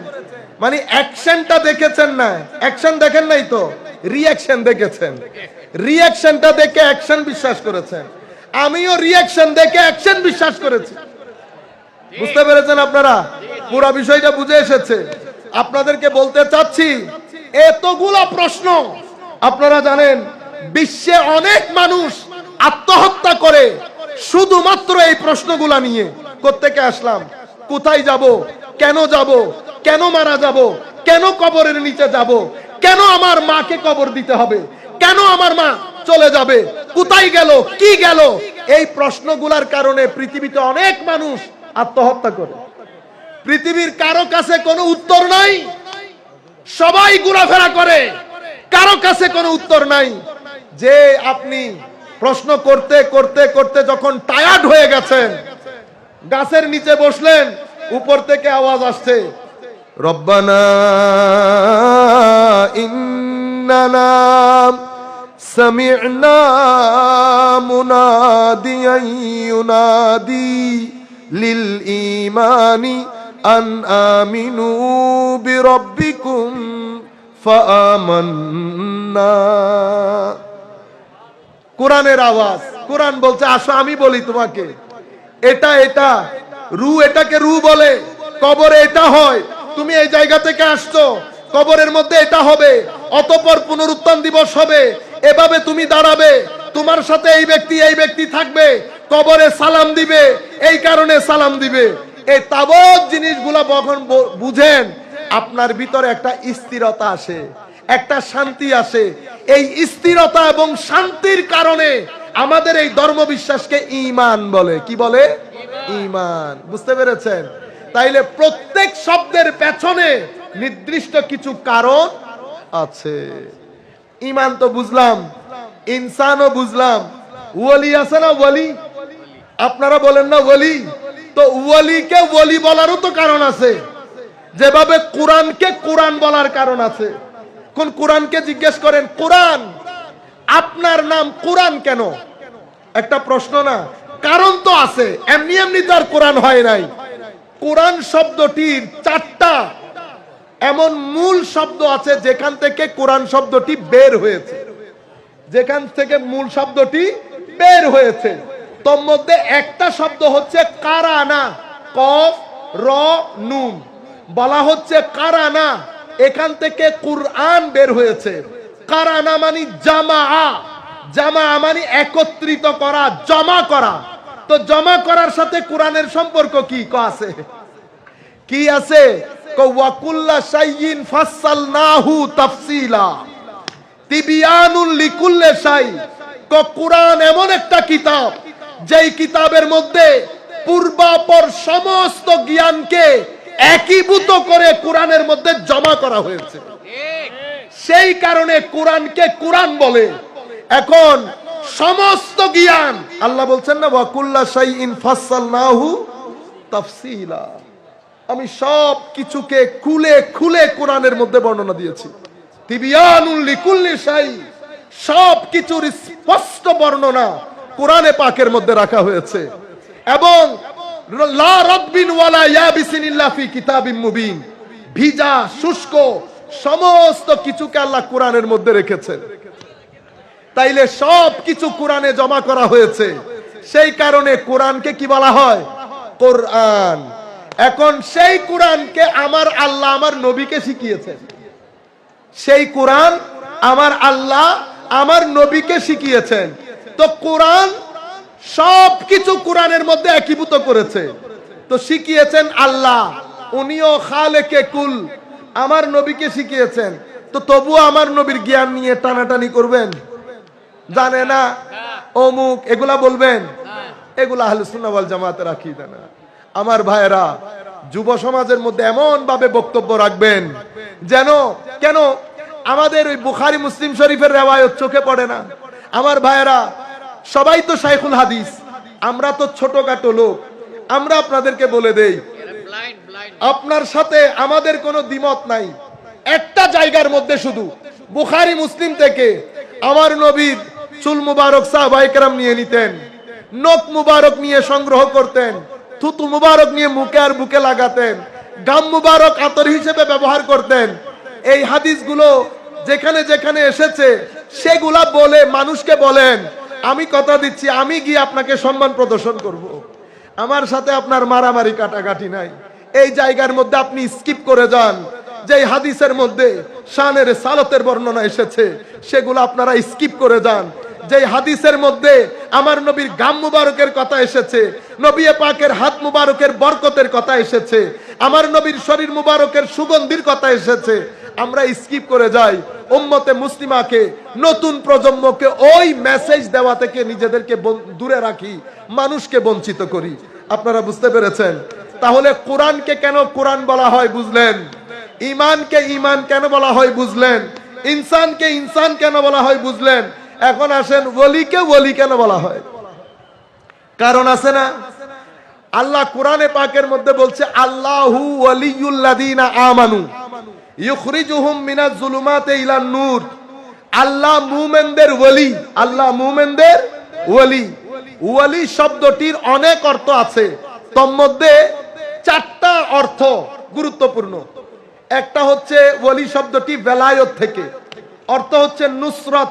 মানে অ্যাকশনটা দেখেছেন না, অ্যাকশন দেখেন নাই তো রিঅ্যাকশন দেখেছেন, রিঅ্যাকশনটা দেখে অ্যাকশন বিশ্বাস করেছেন। আমিও রিঅ্যাকশন দেখে অ্যাকশন বিশ্বাস করেছি। বুঝতে পেরেছেন আপনারা? পুরো বিষয়টা বুঝে এসেছে। আপনাদেরকে বলতে চাচ্ছি, এতগুলো প্রশ্ন আপনারা জানেন বিশ্বে অনেক মানুষ আত্মহত্যা করে শুধুমাত্র এই প্রশ্নগুলা নিয়ে। কোত্থেকে আসলাম, কোথায় যাব, কেন যাব, কেন মারা যাব, কেন কবরের নিচে যাব, কেন আমার মাকে কবর দিতে হবে, কেন আমার মা চলে যাবে, কোথায় গেল, কি গেল, এই প্রশ্নগুলার কারণে পৃথিবীতে অনেক মানুষ আত্মহত্যা করে। পৃথিবীর কারো কাছে কোনো উত্তর নাই, সবাই ঘোরাফেরা করে, কারো কাছে কোনো উত্তর নাই। যে আপনি প্রশ্ন করতে করতে করতে যখন টায়ার্ড হয়ে গেছেন, গাছের নিচে বসলেন, উপর থেকে আওয়াজ আসছে, রব্বানা ইন্নানা সামি'না মুনাদিয়ান ইউনাদি লিল ঈমানি আন আমিনু বিরাব্বিকুম ফাআমান্না। কোরআনের আওয়াজ, কোরআন বলছে আসো আমি বলি তোমাকে, এটা রু, এটাকে রু বলে, কবরে এটা হয়, তুমি এই জায়গা থেকে আসছো, কবরের মধ্যে এটা হবে, অতঃপর পুনরুত্থান দিবস হবে, এভাবে তুমি দাঁড়াবে, তোমার সাথে এই ব্যক্তি থাকবে, কবরে সালাম দিবে, এই কারণে সালাম দিবে। এই তাবৎ জিনিসগুলা যখন বুঝেন, আপনার ভিতরে একটা স্থিরতা আসে, একটা শান্তি আসে। এই স্থিরতা এবং শান্তির কারণে আমাদের এই ধর্ম বিশ্বাসকে ঈমান বলে। কি বলে? ঈমান। বুঝতে পেরেছেন? তাইলে প্রত্যেক শব্দের পেছনে নির্দিষ্ট কিছু কারণ আছে। ঈমান তো বুঝলাম, ইনসানও বুঝলাম, ওয়ালি আছে না ওয়ালি? আপনারা বলেন না ওয়ালি? তো ওয়ালিকে ওয়ালি বলারও তো কারণ আছে, যেভাবে কোরআনকে কোরআন বলার কারণ আছে। কোন কোরআনকে জিজ্ঞেস করেন, কোরআন আপনার নাম কোরআন কেন? একটা প্রশ্ন না? কারণ তো আছে, এমনি এমনি তো আর কোরআন হয় নাই। কোরআন শব্দটির 4টা এমন মূল শব্দ আছে যেখান থেকে কোরআন শব্দটি বের হয়েছে, যেখান থেকে মূল শব্দটি বের হয়েছে। তোর মধ্যে একটা শব্দ হচ্ছে কারানা, কফ র নুন, বলা হচ্ছে কারানা, এখান থেকে কুরআন বের হয়েছে। কারানা মানে জামা, জামা মানে একত্রিত করা, জমা করা। তো জমা করার সাথে কোরআনের সম্পর্ক কি আছে? কি আছে? ওয়াকুল্লা শাইইন ফাসসালনাহু তাফসীলা তিবিয়ানুল লিকুল্লি শাই। কোরআন এমন একটা কিতাব, যেই কিতাবের মধ্যে পূর্বাপর সমস্ত জ্ঞানকে একীভূত করে কোরআনের মধ্যে জমা করা হয়েছে। সেই কারণে কোরআনকে কোরআন বলে। এখন সমস্ত জ্ঞান, আল্লাহ বলছেন না ওয়াকুল্লা শাইইন ফাসসালনাহু তাফসীলা, আমি সব কিছুকে খুলে খুলে কোরআনের মধ্যে বর্ণনা দিয়েছি। তিবিয়ানুল লিকুল্লি শাই, সব কিছুর স্পষ্ট বর্ণনা কোরআনে পাকের মধ্যে রাখা হয়েছে। এবং লা রাব্বিন ওয়ালা ইয়াবিসিন ইল্লা ফি কিতাবিম মুবিন, ভিজা শুষ্ক সমস্ত কিছুকে আল্লাহ কোরআনের মধ্যে রেখেছেন। তাইলে সব কিছু কোরআনে জমা করা হয়েছে, সেই কারণে কোরআনকে কি বলা হয়? কোরআন। এখন সেই কোরআনকে আমার আল্লাহ আমার নবীকে শিখিয়েছেন। সেই কোরআন আমার আল্লাহ আমার নবীকে শিখিয়েছেন। তো কোরআন সব কিছু কোরআনের মধ্যে একীভূত করেছে। তো শিখিয়েছেন আল্লাহ, উনিও খালেকে কুল, আমার নবীকে শিখিয়েছেন। তো তবুও আমার নবীর জ্ঞান নিয়ে টানাটানি করবেন, জানে না অমুক, এগুলা বলবেন? এগুলা আহলে সুন্নাহ ওয়াল জামাতের আকীদা না। আমার ভাইরা, যুব সমাজের মধ্যে এমন ভাবে বক্তব্য রাখবেন যেন, কেন আমাদের ওই বুখারী মুসলিম শরীফের রিওয়ায়াত চোখে পড়ে না? আমার ভাইরা, সবাই তো শাইখুল হাদিস, আমরা তো ছোটখাটো লোক। আমরা আপনাদেরকে বলে দেই, আপনার সাথে আমাদের কোনো দ্বিমত নাই। একটা জায়গার মধ্যে শুধু বুখারী মুসলিম থেকে আমার নবীর চুল মুবারক সাহাবায়ে কেরাম নিয়ে নিতেন, নখ মুবারক নিয়ে সংগ্রহ করতেন, থুতু মুবারক নিয়ে মুখে আর বুকে লাগাতেন, গাম মুবারক আতর হিসেবে ব্যবহার করতেন। এই হাদিসগুলো যেখানে যেখানে এসেছে সেগুলা বলে মানুষকে বলেন, আমি কথা দিচ্ছি আমি গিয়ে আপনাকে সম্মান প্রদর্শন করব, আমার সাথে আপনার মারামারি কাটাকাটি নাই। এই জায়গার মধ্যে আপনি স্কিপ করে যান। যে হাদিসের মধ্যে শানের সালাতের বর্ণনা এসেছে সেগুলো আপনারা স্কিপ করে যান। যে হাদিসের মধ্যে আমার নবীর গাম মুবারকের কথা এসেছে, নবী পাকের হাত মুবারকের বরকতের কথা এসেছে, আমার নবীর শরীর মুবারকের সুগন্ধির কথা এসেছে, আমরা স্কিপ করে যাই। উম্মতে মুসলিমাকে, নতুন প্রজন্মকে ওই মেসেজ দেওয়া থেকে নিজেদেরকে দূরে রাখি, মানুষকে বঞ্চিত করি। আপনারা বুঝতে পেরেছেন? তাহলে কোরআনকে কেন কোরআন বলা হয় বুঝলেন, ঈমানকে ঈমান কেন বলা হয় বুঝলেন, ইনসানকে ইনসান কেন বলা হয় বুঝলেন। এখন আসেন, ওলিকে ওলি কেন বলা হয়? কারণ আছে না? আল্লাহ কোরআনে পাকের মধ্যে বলছে, আল্লাহু ওয়ালিয়ুল্লাযীনা আমানু ইখরিজুহুম মিনাজ যুলুমাতি ইলান নূর। আল্লাহ মুমিনদের ওলি, আল্লাহ মুমিনদের ওলি। ওলি শব্দটির অনেক অর্থ আছে, তার মধ্যে 4টা অর্থ গুরুত্বপূর্ণ। একটা হচ্ছে ওলি শব্দটি বেলায়ত থেকে, অর্থ হচ্ছে নুসরত,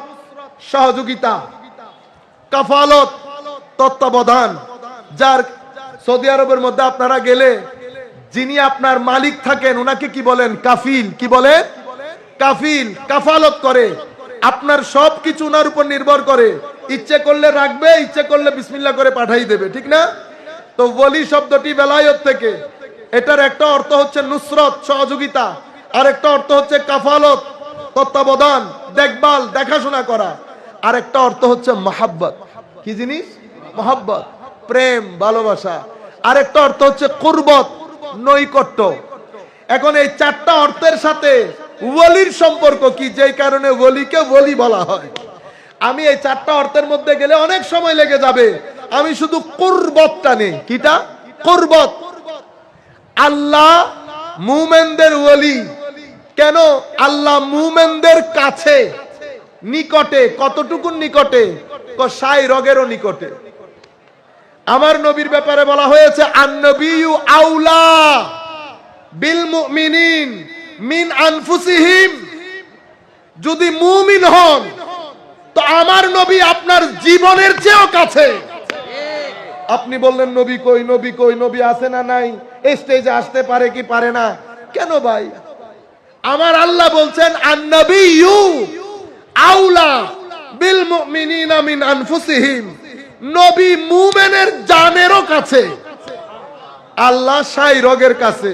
সহযোগিতা, কাফালত, তত্ত্বাবধান। যার সৌদি আরবের মধ্যে আপনারা গেলে যিনি আপনার মালিক থাকেন ওনাকে কি বলেন? কাফিল। কি বলে? কাফিল। কাফালত করে, আপনার সব কিছু ওনার উপর নির্ভর করে। ইচ্ছে করলে রাখবে, ইচ্ছে করলে বিসমিল্লাহ করে পাঠাই দেবে, ঠিক না? তো ওলি শব্দটি বেলায়ত থেকে। এটার একটা অর্থ হচ্ছে নুসরত, সহযোগিতা, আর একটা অর্থ হচ্ছে কাফালত, তত্ত্বাবধান, দেখভাল, দেখাশোনা করা। আর একটা অর্থ হচ্ছে মহাব্বত। কি জিনিস? মহাব্বত, প্রেম, ভালোবাসা। আর একটা অর্থ হচ্ছে কুরবত, নৈকট্য। এখন এই চারটা অর্থের সাথে ওলির সম্পর্ক কি, যেই কারণে ওলিকে ওলি বলা হয়। আমি এই চারটা অর্থের মধ্যে গেলে অনেক সময় লেগে যাবে। আমি শুধু কুরবতটা নেই। কিটা? কুরবত। আল্লাহ মুমিনদের ওলি। কেন? আল্লাহ মুমিনদের কাছে, নিকটে। কতটুকু নিকটে? সাই রগেরও নিকটে। আমার নবীর ব্যাপারে বলা হয়েছে আন-নবিয়্যু আউলা বিল মুমিনিন মিন আনফুসিহিম। যদি মুমিন হন তো আমার নবী আপনার জীবনের চেয়েও কাছে। আপনি বললেন নবী কই, নবী কই, নবী আছে না নাই, এই স্টেজে আসতে পারে কি পারে না? কেন ভাই? আমার আল্লাহ বলছেন আন-নবিয়্যু আউলা বিল মুমিনিনা মিন আনফুসিহিম। নবী মুমিনের জানেরও কাছে, আল্লাহ সাই রগের কাছে।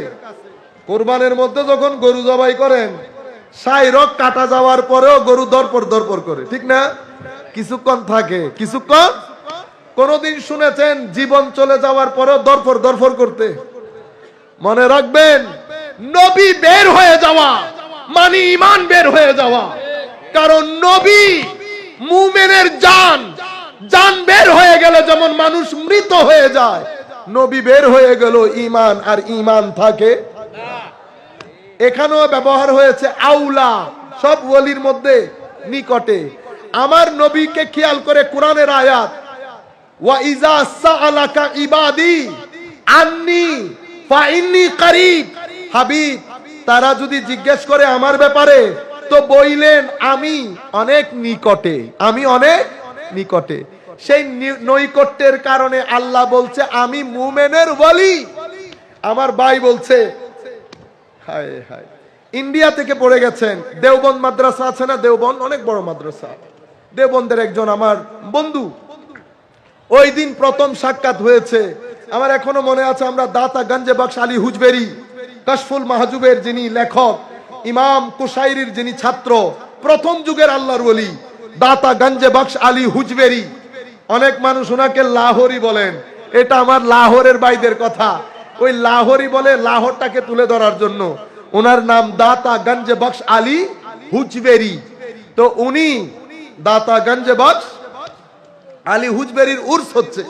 কুরবানের মধ্যে যখন গরু জবাই করেন, সাই রগ কাটা যাওয়ার পরেও গরু দরপর দরপর করে, ঠিক না? কিছুক্ষণ থাকে, কিছুক্ষণ। কোনদিন শুনেছেন জীবন চলে যাওয়ার পরেও দরপর দরপর করতে? মনে রাখবেন, নবী বের হয়ে যাওয়া মানে ঈমান বের হয়ে যাওয়া। কারণ নবী মুমিনের জান, জান বের হয়ে গেলে যেমন মানুষ মৃত হয়ে যায়, নবী বের হয়ে গেল ঈমান, আর ঈমান থাকে না। এখানেও ব্যবহার হয়েছে আউলা, সব ওলির মধ্যে নিকটে। আমার নবীকে খেয়াল করে কোরআনের আয়াত, ওয়া ইজা সাআলাকা ইবাদি আন্নি ফাইন্নী কারীব। হাবিব, তারা যদি জিজ্ঞেস করে আমার ব্যাপারে, তো বইলেন আমি অনেক নিকটে, আমি অনেক নিকটে। সেই নৈকট্যের কারণে আল্লাহ বলছে আমি মুমিনের ওলি। আমার ভাই বলছে, হায় হায়, ইন্ডিয়া থেকে পড়ে গেছেন, দেওবন্দ মাদ্রাসা আছে না? দেওবন্দ অনেক বড় মাদ্রাসা। দেওবন্দের একজন আমার বন্ধু, ওই দিন প্রথম সাক্ষাৎ হয়েছে। আমার এখনো মনে আছে, আমরা দাতা গঞ্জে বখশ আলী হুজবেরি, কাশফুল মাহজুবের যিনি লেখক, ইমাম কুশাইরির যিনি ছাত্র, প্রথম যুগের আল্লাহর ওলি দাতা গঞ্জে বখশ আলী হুজবেরি। অনেক মানুষ ওনাকে লাহোরি বলেন, এটা আমার লাহোরের ভাইদের কথা। ওই লাহোরি বলে লাহোরটাকে তুলে ধরার জন্য। ওনার নাম দাতা গঞ্জে বখশ আলী হুজবেরি। তো উনি দাতা গঞ্জে বখশ আলী হুজবেরির উর্স হচ্ছে।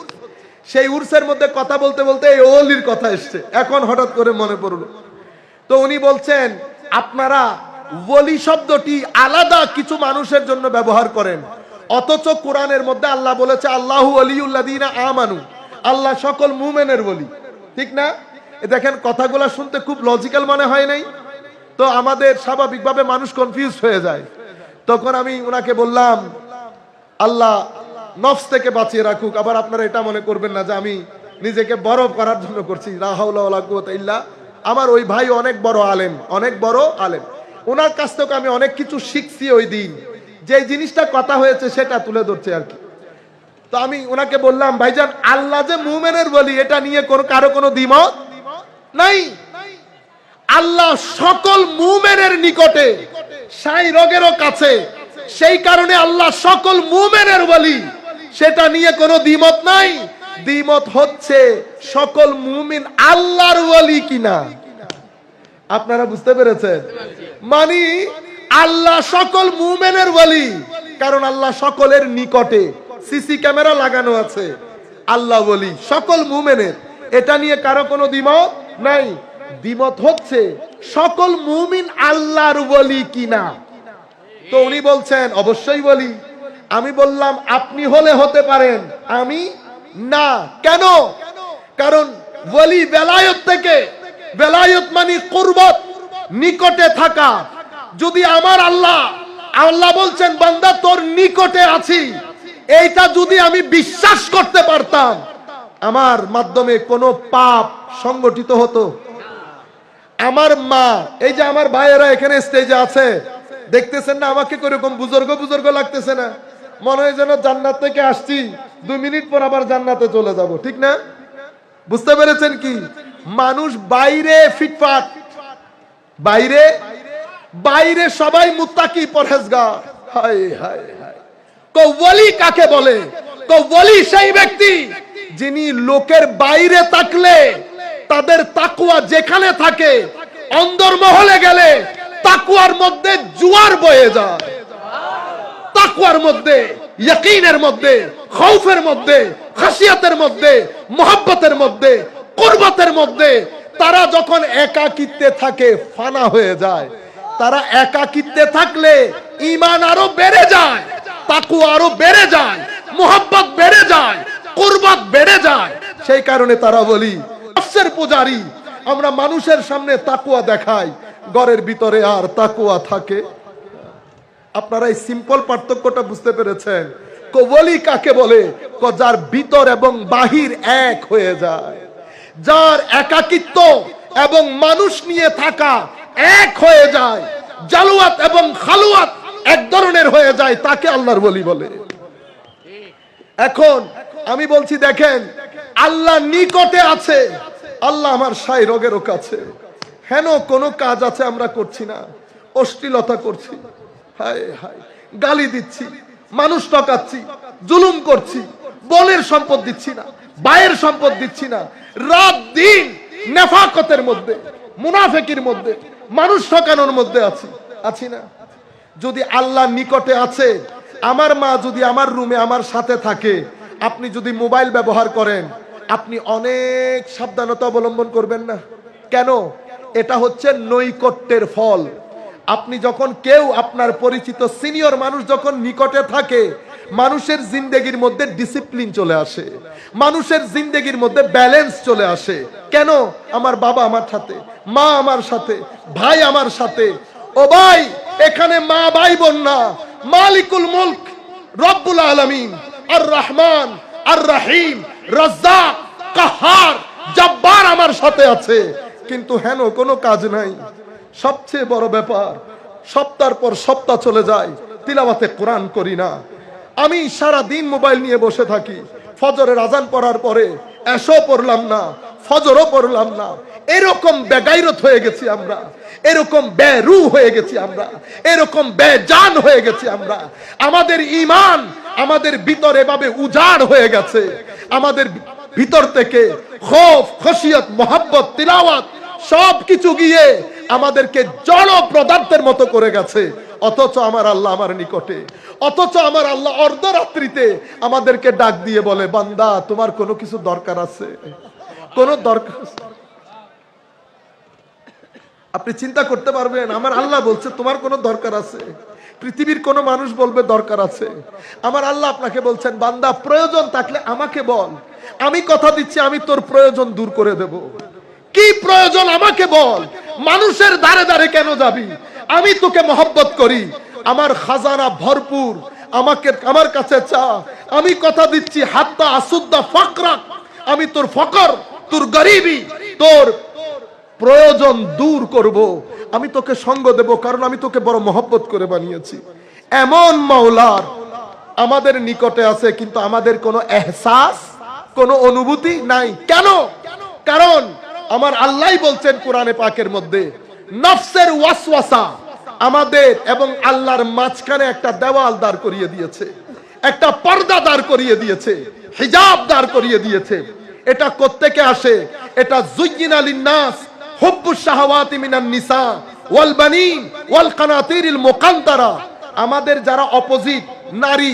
সেই উর্সের মধ্যে কথা বলতে বলতে এই ওলির কথা এসছে, এখন হঠাৎ করে মনে পড়লো। তো উনি বলছেন, আপনারা ওলি শব্দটি আলাদা কিছু মানুষের জন্য ব্যবহার করেন, অথচ কোরআনের মধ্যে আল্লাহ বলেছে আল্লাহু ওলিউল্লাযিনা আমানু, আল্লাহ সকল মুমিনের ওলি, ঠিক না? দেখেন কথাগুলো শুনতে খুব লজিক্যাল মনে হয় নাই? তো আমাদের স্বাভাবিকভাবে মানুষ কনফিউজ হয়ে যায়। তখন আমি ওনাকে বললাম, আল্লাহ নফস থেকে বাঁচিয়ে রাখুক। আবার আপনারা এটা মনে করবেন না যে আমি নিজেকে বড় করার জন্য করছি। লা হাওলা ওয়ালা কুওয়াতা ইল্লা। আমার ওই ভাই অনেক বড় আলেম, অনেক বড় আলেম। ওনার কাছ থেকে আমি অনেক কিছু শিখছি। ওই দিন যে জিনিসটা কথা হয়েছে সেটা তুলে ধরছে আর কি। তো আমি ওনাকে বললাম, ভাইজান আল্লাহ যে মুমিনের বলি, এটা নিয়ে কারো কোনো দ্বিমত নাই। আল্লাহ সকল মুমিনের নিকটে, সাই রগেরও কাছে। সেই কারণে আল্লাহ সকল মুমিনের বলি, সেটা নিয়ে কোনো দ্বিমত নাই। দ্বিমত হচ্ছে সকল মুমিন আল্লাহর ওলি কিনা। আপনারা বুঝতে পেরেছেন? মানে আল্লাহ সকল মুমিনের ওলি, কারণ আল্লাহ সকলের নিকটে, সিসি ক্যামেরা লাগানো আছে, আল্লাহ ওলি সকল মুমিনের। এটা নিয়ে কারো কোনো দ্বিমত নাই। দ্বিমত হচ্ছে সকল মুমিন আল্লাহর ওলি কিনা। তো উনি বলছেন অবশ্যই বলি। আমি বললাম আপনি হলে হতে পারেন, আমি না। কেন? কারণ ওলি বেলায়েত থেকে, বেলায়েত মানে কুরবত, নিকটে থাকা। যদি আমার আল্লাহ বলছেন বান্দা তোর নিকটে আছি, এইটা যদি আমি বিশ্বাস করতে পারতাম, আমার মাধ্যমে কোনো পাপ সংগঠিত হতো? আমার মা, এই যে আমার ভাইয়েরা এখানে স্টেজে আছে, দেখতেছেন না আমাকে কিরকম বুজুর্গ লাগতেছে না? মনে হয় যেন জান্নাত থেকে আসছি, 2 মিনিট পর আবার জান্নাতে চলে যাব, ঠিক না? বুঝতে পেরেছেন কি? মানুষ বাইরে ফিটফাট, বাইরে সবাই মুত্তাকি পরহেজগার। হায় হায় হায়, ওয়ালি কাকে বলে? ওয়ালি সেই ব্যক্তি যিনি লোকের বাইরে থাকলে তাদের তাকওয়া যেখানে থাকে, অন্দরমহলে গেলে তাকওয়ার মধ্যে জোয়ার বয়ে যায়। তাকওয়ার মধ্যে, ইয়াকিনের মধ্যে, খৌফের মধ্যে, খাশিয়াতের মধ্যে, মুহাব্বতের মধ্যে, কুরবতের মধ্যে তারা যখন একাকিত্বে থাকে ফানা হয়ে যায়। তারা একাকিত্বে থাকলে ঈমান আরো বেড়ে যায়, তাকওয়া আরো বেড়ে যায়, মুহাব্বত বেড়ে যায়, কুরবত বেড়ে যায়। সেই কারণে তারা বলি নফসের পূজারী। আমরা মানুষের সামনে তাকওয়া দেখাই, ঘরের ভিতরে আর তাকওয়া থাকে। আপনারা এই সিম্পল পার্থক্যটা বুঝতে পেরেছেন? ওয়ালি কাকে বলে? যার ভিতর এবং বাহির এক হয়ে যায়, যার একাকিত্ব এবং মানুষ নিয়ে থাকা এক হয়ে যায়, জালুয়াত এবং খালুয়াত এক ধরনের হয়ে যায়, তাকে আল্লাহর ওয়ালি বলে। এখন আমি বলছি দেখেন, আল্লাহ নিকটে আছে, আল্লাহ আমার সাই রোগেরও কাছে। হেন কোন কাজ আছে আমরা করছি না, অশ্লীলতা করছি, হায় হায়, গালি দিচ্ছি, মানুষ ঠকাচ্ছি, জুলুম করছি, বোনের সম্পদ দিচ্ছি না, ভাইয়ের সম্পদ দিচ্ছি না, রাত দিন নেফাকতের মধ্যে, মুনাফিকির মধ্যে, মানুষ ঠকানোর মধ্যে আছি না? যদি আল্লাহ নিকটে আছে, আমার মা যদি আমার রুমে আমার সাথে থাকে, আপনি যদি মোবাইল ব্যবহার করেন, আপনি অনেক সাবধানতা অবলম্বন করবেন না? কেন? এটা হচ্ছে নৈকট্যের ফল। আপনি যখন কেউ আপনার পরিচিত সিনিয়র মানুষ যখন নিকটে থাকে, মানুষের জিন্দেগির মধ্যে ডিসিপ্লিন চলে আসে, মানুষের জিন্দেগির মধ্যে ব্যালেন্স চলে আসে। কেন? আমার বাবা আমার সাথে, মা আমার সাথে, ভাই আমার সাথে। ও ভাই, এখানে মা ভাই বোন না, মালিকুল মুলক রব্বুল আলামিন আর রহমান আর রহিম রাজ্জাক কাহার জব্বার আমার সাথে আছে, কিন্তু হেন কোনো কাজ নাই। সবচেয়ে বড় ব্যাপার, সপ্তাহ পর সপ্তাহ চলে যায়, তিলাওয়াতে কোরআন করি না। আমি সারা দিন মোবাইল নিয়ে বসে থাকি, ফজরের আজান পড়ার পরে এশো পড়লাম না, ফজরও পড়লাম না। এরকম বেগাইরত হয়ে গেছি আমরা, এরকম বেরু হয়ে গেছি আমরা, এরকম বেজান হয়ে গেছি আমরা। আমাদের ঈমান আমাদের ভিতরে এভাবে উজাড় হয়ে গেছে, আমাদের ভিতর থেকে খৌফ, খশিয়ত, মুহাব্বত, তিলাওয়াত সবকিছু গিয়ে আমাদেরকে জড় পদার্থের মতো করে গেছে। অথচ আমার আল্লাহ আমার নিকটে, অথচ আমার আল্লাহ অর্ধরাত্রিতে আমাদেরকে ডাক দিয়ে বলে, বান্দা তোমার কোনো কিছু দরকার আছে? কোনো দরকার? আপনি চিন্তা করতে পারবেন, আমার আল্লাহ বলছে তোমার কোনো দরকার আছে? পৃথিবীর কোন মানুষ বলবে দরকার আছে? আমার আল্লাহ আপনাকে বলছেন, বান্দা প্রয়োজন থাকলে আমাকে বল, আমি কথা দিচ্ছি আমি তোর প্রয়োজন দূর করে দেব। কি প্রয়োজন আমাকে বল, মানুষের ধারে ধারে কেন যাবি? আমি তোকে মহব্বত করি, আমার খাজানা ভরপুর, আমার কাছে চা, আমি কথা দিচ্ছি হাত্তা আসুদ্দা ফাকরাক, আমি তোর ফকর, তোর গরিবি, তোর প্রয়োজন দূর করব, আমি তোকে সঙ্গ দেব, কারণ আমি তোকে বড় মহব্বত করে বানিয়েছি। এমন মাওলার আমাদের নিকটে আছে, কিন্তু আমাদের কোনো এহসাস, কোনো অনুভূতি নাই। কেন? কারণ আমার আল্লাহ বলছেন কোরআনে পাকের মধ্যে, নফসের ওয়াসওয়াসা আমাদের এবং আল্লাহর মাঝখানে একটা দেওয়াল দাঁড় করিয়ে দিয়েছে, একটা পর্দা দাঁড় করিয়ে দিয়েছে, হিজাব দাঁড় করিয়ে দিয়েছে। এটা কোত্থেকে আসে? এটা যুয়্যিনা লিন-নাস হুব্বুশ শাহাওয়াতি মিনান নিসা ওয়াল বানিন ওয়াল কানাতিরিল মুকান্তারা। আমাদের যারা অপোজিট, নারী,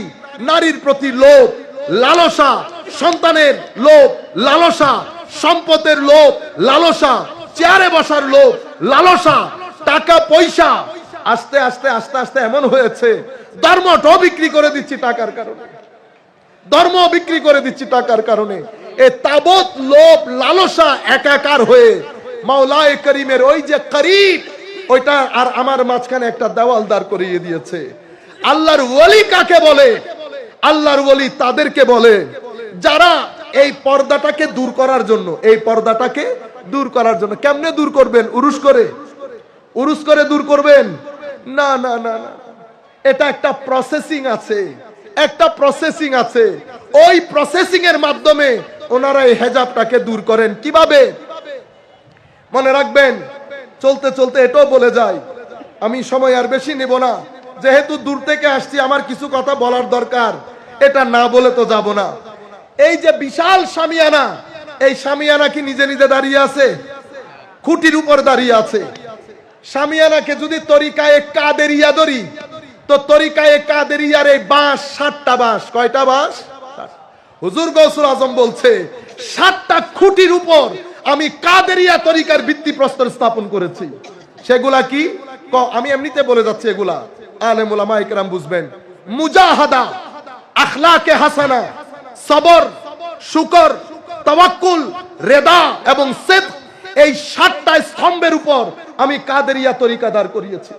নারীর প্রতি লোভ, লালসা, সন্তানের লোভ, লালসা, সম্পদের লোভ, লালসা, চেয়ারে বসার লোভ, লালসা, টাকা পয়সা, আস্তে আস্তে আস্তে আস্তে এমন হয়েছে ধর্মটাও বিক্রি করে দিচ্ছি টাকার কারণে, ধর্ম বিক্রি করে দিচ্ছি টাকার কারণে। এ তাবৎ লোভ লালসা একাকার হয়ে মাওলায়ে করিমের ওই যে করিব ওইটা আর আমার মাঝখানে একটা দেওয়াল দাঁড় করিয়ে দিয়েছে। আল্লাহর ওলি কাকে বলে? আল্লাহর ওলি তাদেরকে বলে যারা এই পর্দাটাকে দূর করার জন্য, এই পর্দাটাকে দূর করার জন্য। কেমনে দূর করবেন? উরুস করে? উরুস করে দূর করবেন? না না না না, এটা একটা প্রসেসিং আছে, একটা প্রসেসিং আছে। ওই প্রসেসিং এর মাধ্যমে ওনারা এই হেজাবটাকে দূর করেন। কিভাবে? মনে রাখবেন, চলতে চলতে এটাও বলে যায়, আমি সময় আর বেশি নেব না, যেহেতু দূর থেকে আসছি আমার কিছু কথা বলার দরকার, এটা না বলে তো যাব না। এই যে বিশাল শামিয়ানা, এই শামিয়ানা কি নিজে নিজে দাঁড়িয়ে আছে? খুঁটির উপর দাঁড়িয়ে আছে। শামিয়ানাকে যদি তরিকায়ে কাদেরিয়া ধরি, তো তরিকায়ে কাদেরিয়ার এই বাঁশ 60টা বাঁশ। কয়টা বাঁশ? হুজুর গৌসুল আজম বলছে 60টা খুঁটির উপর আমি কাদেরিয়া তরিকার ভিত্তিপ্রস্তর স্থাপন করেছি। সেগুলা কি? আমি এমনিতে বলে যাচ্ছি, এগুলা আলেম উলামা ইকরাম বুঝবেন। মুজাহাদা, আখলাকে হাসানা, সবর, শুকর, তাওয়াক্কুল, রেদা এবং সিদক, এই 60টা স্তম্ভের উপর আমি কাদেরিয়া তরিকা দাঁড় করিয়েছি।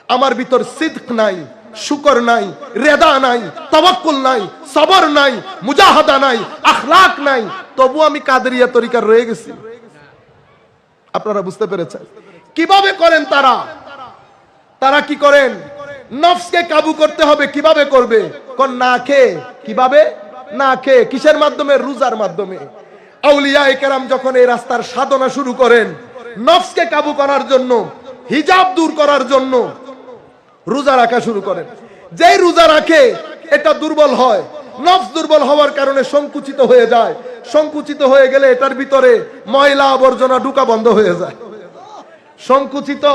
আমার ভিতর সিদক নাই, শুকর নাই, রেদা নাই, তাওয়াক্কুল নাই, সবর নাই, মুজাহাদা নাই, আখলাক নাই, তবু আমি কাদেরিয়া তরিকার রয়ে গেছি। আপনারা বুঝতে পেরেছেন? কিভাবে করেন তারা? তারা কি করেন? নফসকে কাবু করতে হবে। কিভাবে করবে? কোন না খেয়ে। কিভাবে? না খেয়ে। কিসের মাধ্যমে? রোজার মাধ্যমে। আউলিয়ায়ে কেরাম যখন এই রাস্তার সাধনা শুরু করেন, নফসকে কাবু করার জন্য, হিজাব দূর করার জন্য রোজা রাখা শুরু করেন। যেই রোজা রাখে এটা দুর্বল হয়, নফস দুর্বল হওয়ার কারণে সংকুচিত হয়ে যায়। সংকুচিত হয়ে গেলে এটার ভিতরে ময়লা আবর্জনা ঢুকা বন্ধ হয়ে যায়। সংকুচিত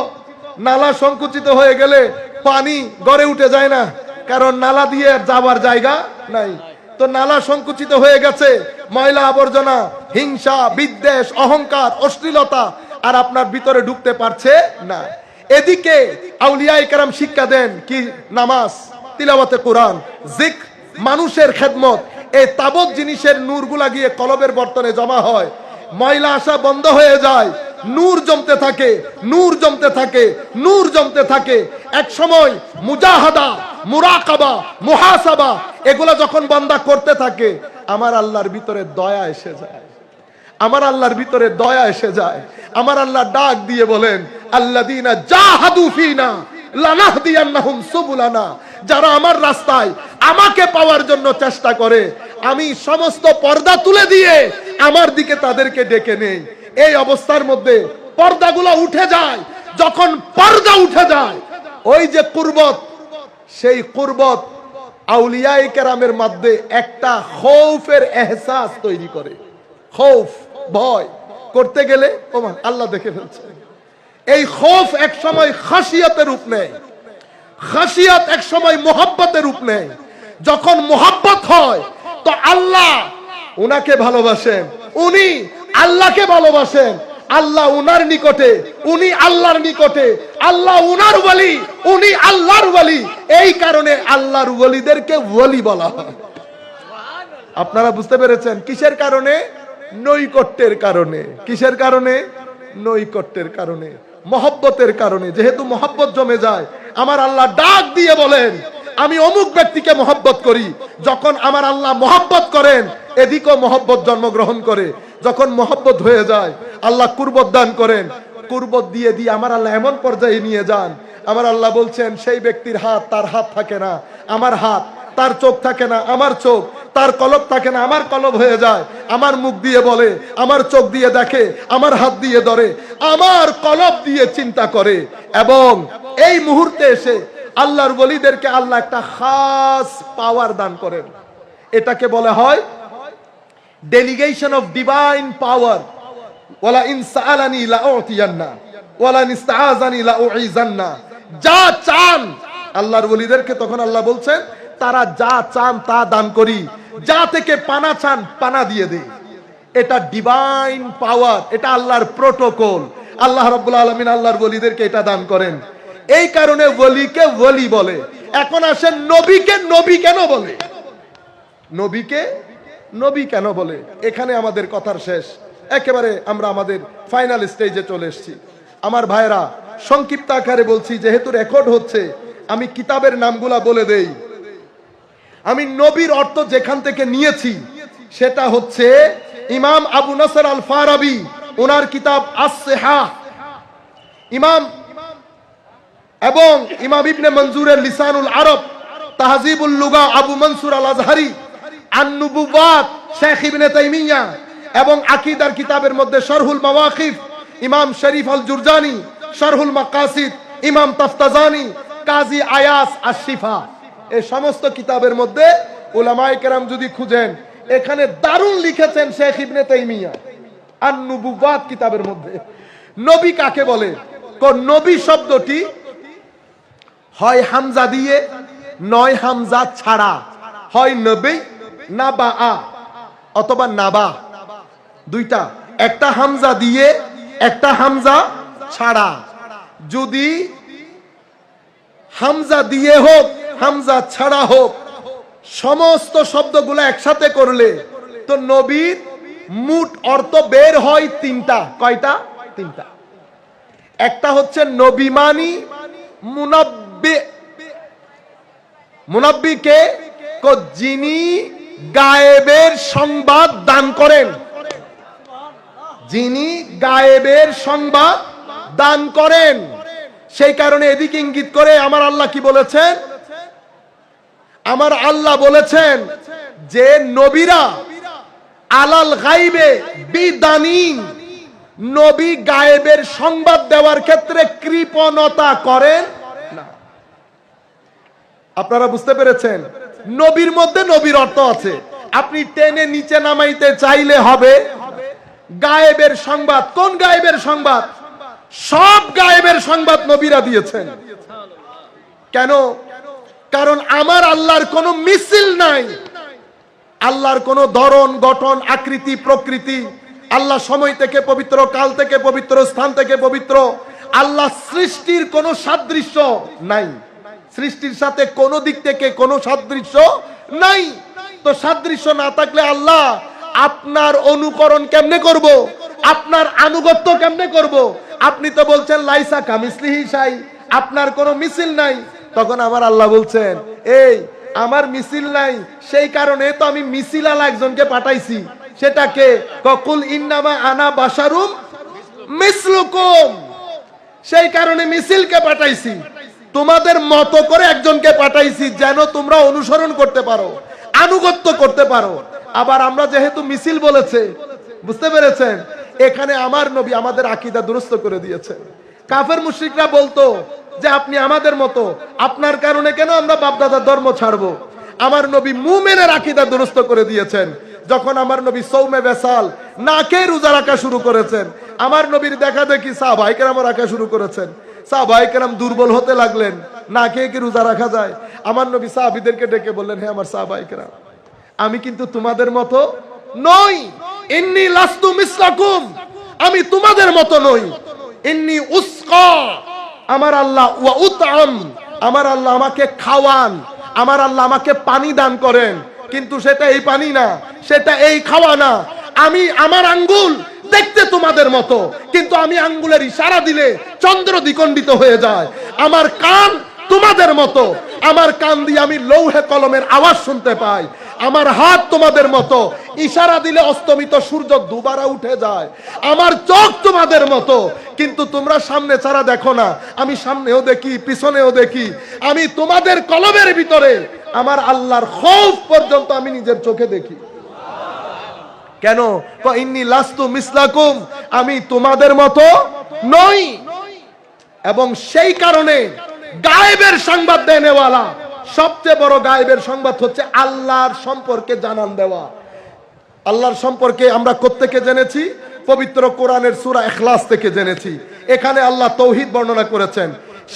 নালা সংকুচিত হয়ে গেলে পানি গড়ে উঠে যায় না, কারণ নালা দিয়ে যাবার জায়গা নাই। তো নালা সংকুচিত হয়ে গেছে, ময়লা আবর্জনা, হিংসা, বিদ্বেষ, অহংকার, অশ্লীলতা আর আপনার ভিতরে ঢুকতে পারছে না। এদিকে আউলিয়ায়ে কেরাম শিক্ষা দেন কি? নামাজ, তিলাওয়াতে কোরআন, জিকর, মানুষের খেদমত। এই তাবৎ জিনিসের নূরগুলা গিয়ে কলবের বর্তনে জমা হয়, ময়লা আসা বন্ধ হয়ে যায়, নূর জমতে থাকে, নূর জমতে থাকে, নূর জমতে থাকে। এক সময় মুজাহাদা, মুরাকাবা, মুহাসাবা এগুলা যখন বান্দা করতে থাকে, আমার আল্লাহর ভিতরে দয়া এসে যায়। আমার আল্লাহর ভিতরে দয়া এসে যায়। আমার আল্লাহ ডাক দিয়ে বলেন, আল্লাযীনা জাহাদু ফিনা লানাহদিয়ান্নাহুম সুবুলানা। যারা আমার রাস্তায় আমাকে পাওয়ার জন্য চেষ্টা করে, আমি সমস্ত পর্দা তুলে দিয়ে আমার দিকে তাদেরকে ডেকে নেই। এই অবস্থার মধ্যে পর্দাগুলো উঠে যায়। যখন পর্দা উঠে যায়, ওই যে কুরবত, সেই কুরবত আউলিয়ায়ে কেরামের মধ্যে একটা খৌফের এহসাস তৈরি করে। খৌফ, ভয় করতে গেলে ওমা আল্লাহ দেখে ফেলছে। এই খৌফ এক সময় খাসিয়াতের রূপ নেয়, খাসিয়াত এক সময় মোহাব্বতের রূপ নেয়। যখন মোহাব্বত হয় তো আল্লাহ উনাকে ভালোবাসেন, উনি আল্লাহকে ভালোবাসেন। আল্লাহ উনার নিকটে, উনি আল্লাহর নিকটে। আল্লাহ উনার ওলি, উনি আল্লাহর ওলি। এই কারণে আল্লাহর ওলিদেরকে ওলি বলা হয়। আপনারা বুঝতে পেরেছেন? কিসের কারণে? নৈকট্যের কারণে। কিসের কারণে? নৈকট্যের কারণে, মহব্বতের কারণে। যেহেতু মহব্বত জমে যায়, আমার আল্লাহ ডাক দিয়ে বলেন, আমি অমুক ব্যক্তিকে মহব্বত করি। যখন আমার আল্লাহ মহব্বত করেন, এদিকেও মহব্বত জন্মগ্রহণ করে। যখন মহব্বত হয়ে যায়, আল্লাহ কুরবত দান করেন। কুরবত দিয়ে দিয়ে আমার আল্লাহ এমন পর্যায়ে নিয়ে যান, আমার আল্লাহ বলছেন সেই ব্যক্তির হাত তার হাত থাকে না, আমার হাত, তার চোখ থাকে না, আমার চোখ, তার কলব থাকে না, আমার কলব হয়ে যায়। আমার মুখ দিয়ে বলে, আমার চোখ দিয়ে দেখে, আমার হাত দিয়ে ধরে, আমার কলব দিয়ে চিন্তা করে। এবং এই মুহূর্তে এসে আল্লাহর ওলিদেরকে আল্লাহ একটা খাস পাওয়ার দান করেন। এটাকে বলা হয় ডেলিগেশন অফ ডিভাইন পাওয়ার। ওয়ালা ইন সাআলানি লাউতিয়ান্না ওয়ালা নিস্তাআযানি লাউইযান্না। যা চান আল্লাহর ওলিদেরকে তখন আল্লাহ বলছেন, তারা যা চান তা দান করি, যা থেকে পানা চান পানা দিয়ে দেই। এটা ডিভাইন পাওয়ার, এটা আল্লাহর প্রোটোকল। আল্লাহ রাব্বুল আলামিন আল্লাহর ওলিদেরকে এটা দান করেন। এই কারণে ওলিকে ওলি বলে। এখন আসেন, নবীকে নবী কেন বলে? নবীকে নবী কেন বলে? এখানে আমাদের কথার শেষ। একেবারে আমরা আমাদের ফাইনাল স্টেজে চলে এসেছি। আমার ভাইরা, সংক্ষিপ্ত আকারে বলছি, যেহেতু রেকর্ড হচ্ছে আমি কিতাবের নামগুলা বলে দেই। আমি নবীর অর্থ যেখান থেকে নিয়েছি সেটা হচ্ছে ইমাম আবু নসর আল ফারাবি, ওনার কিতাব আস-সিহাহ, ইমাম এবং ইমাম ইবনে মনজুরের লিসানুল আরব, তাহজিবুল লুগা আবু মনসুর আল আজহারি, আন-নুবুওয়াত শেখ ইবনে তাইমিয়া, এবং আকীদার কিতাবের মধ্যে শরহুল মাওয়াকিফ ইমাম শরীফ আল জুরজানি, শরহুল মাকাসিদ ইমাম তাফতাজানি, কাজী আয়াস আশ-শিফা, এই সমস্ত কিতাবের মধ্যে উলামায়ে কেরাম যদি খুঁজেন এখানে দারুণ লিখেছেন শেখ ইবনে তাইমিয়া আন-নুবুওয়াত কিতাবের মধ্যে। নবী কাকে বলে? নবী শব্দটি হয় হামজা দিয়ে, নয় হামজা ছাড়া, হয় নবী নাবা অথবা নাবা, দুইটা, একটা হামজা দিয়ে একটা হামজা ছাড়া। যদি হামজা দিয়ে হোক হামজা ছাড়া হোক, সমস্ত শব্দগুলো একসাথে করলে তো নবীর মোট অর্থ বের হয় তিনটা। কয়টা? তিনটা। একটা হচ্ছে নবী মানি মুনাব্বি। মুনাব্বি কে? যিনি গায়েবের সংবাদ দান করেন, যিনি গায়েবের সংবাদ দান করেন। সেই কারণে এদিকে ইঙ্গিত করে আমার আল্লাহ কি বলেছেন? আমার আল্লাহ বলেছেন যে নবীরা আলাল গাইবে বিদানিন, নবী গায়েবের সংবাদ দেওয়ার ক্ষেত্রে কৃপণতা করেন না। আপনারা বুঝতে পেরেছেন? নবীর মধ্যে নবীর অর্থ আছে, আপনি টেনে নিচে নামাইতে চাইলে হবে। গায়েবের সংবাদ, কোন গায়েবের সংবাদ? সব গায়েবের সংবাদ নবীরা দিয়েছেন। কেন? কারণ আমার আল্লাহর কোনো মিছিল নাই, আল্লাহর কোনো ধরন গঠন আকৃতি প্রকৃতি, আল্লাহ সময় থেকে পবিত্র, কাল থেকে পবিত্র, স্থান থেকে পবিত্র। আল্লাহ সৃষ্টির কোনো সাদৃশ্য নাই, সৃষ্টির সাথে কোনো দিক থেকে কোনো সাদৃশ্য নাই। তো সাদৃশ্য না থাকলে আল্লাহ আপনার অনুকরণ কেমনে করব, আপনার আনুগত্য কেমনে করব? আপনি তো বলছেন লাইসা কামিসলিহি শাই, আপনার কোনো মিছিল নাই। তখন আমার আল্লাহ বলছেন, এই আমার মিছিল নাই, সেই কারণে তো আমি মিছিলালা একজনকে পাঠাইছি। সেটাকে কুল ইন্নামা আনা বাশারুম মিসলুকুম, সেই কারণে মিছিলকে পাঠাইছি, তোমাদের মতো করে একজনকে পাঠাইছি যেন তোমরা অনুসরণ করতে পারো, আনুগত্য করতে পারো। আবার আমরা যেহেতু মিছিল বলেছে, বুঝতে পেরেছেন? এখানে আমার নবী আমাদের আকীদা দুরস্ত করে দিয়েছেন। কাফের মুশরিকরা বলতো যে আপনি আমাদের মতো, আপনার কারণে কেন আমরা বাপদাদার ধর্ম ছাড়বো? আমার নবী মুমিনের আকীদা দুরস্ত করে দিয়েছেন। যখন আমার নবী সৌমে বেসাল না খেয়ে রোজা রাখা শুরু করেছেন, আমার নবীর দেখা দেখি সাহাবায়ে কেরাম রাখা শুরু করেছেন। সাহাবায়ে কেরাম দুর্বল হতে লাগলেন, না খেয়ে কি রোজা রাখা যায়? আমার নবী সাহাবীদেরকে ডেকে বললেন, হে আমার সাহাবায়ে কেরাম, আমি কিন্তু তোমাদের মতো নই। ইন্নী লাস্তু মিসলাকুম, আমি তোমাদের মতো নই। ইন্নী উসকা, আমার আল্লাহ, ওয়া উতআম, আমার আল্লাহ আমাকে খাওয়ান, আমার আল্লাহ আমাকে পানি দান করেন, কিন্তু সেটা এই পানি না, সেটা এই খাওয়া না। আমি আমার আঙ্গুল দেখতে তোমাদের মতো, কিন্তু আমি আঙ্গুলের ইশারা দিলে চন্দ্র দ্বিখণ্ডিত হয়ে যায়। আমার কান তোমাদের মতো, আমার কান দিয়ে আমি লৌহে কলমের আওয়াজ শুনতে পাই। আমার হাত তোমাদের মতো, ইশারা দিলে অস্তমিত সূর্য দুবারা উঠে যায়। আমার চোখ তোমাদের মতো, কিন্তু তোমরা সামনে ছাড়া দেখো না, আমি সামনেও দেখি পিছনেও দেখি। আমি তোমাদের কলমের ভিতরে আমার আল্লাহর খৌফ পর্যন্ত আমি নিজের চোখে দেখি। কেন? ইন্নী লাস্তু মিসলাকুম, আমি তোমাদের মতো নই। এবং সেই কারণে গায়েবের সংবাদ দেনেওয়ালা, সবচেয়ে বড় গায়েবের সংবাদ হচ্ছে আল্লাহর সম্পর্কে জানান দেওয়া। আল্লাহর সম্পর্কে আমরা কোত্থেকে জেনেছি? পবিত্র কোরআনের সূরা ইখলাস থেকে জেনেছি। এখানে আল্লাহ তৌহিদ বর্ণনা করেছেন,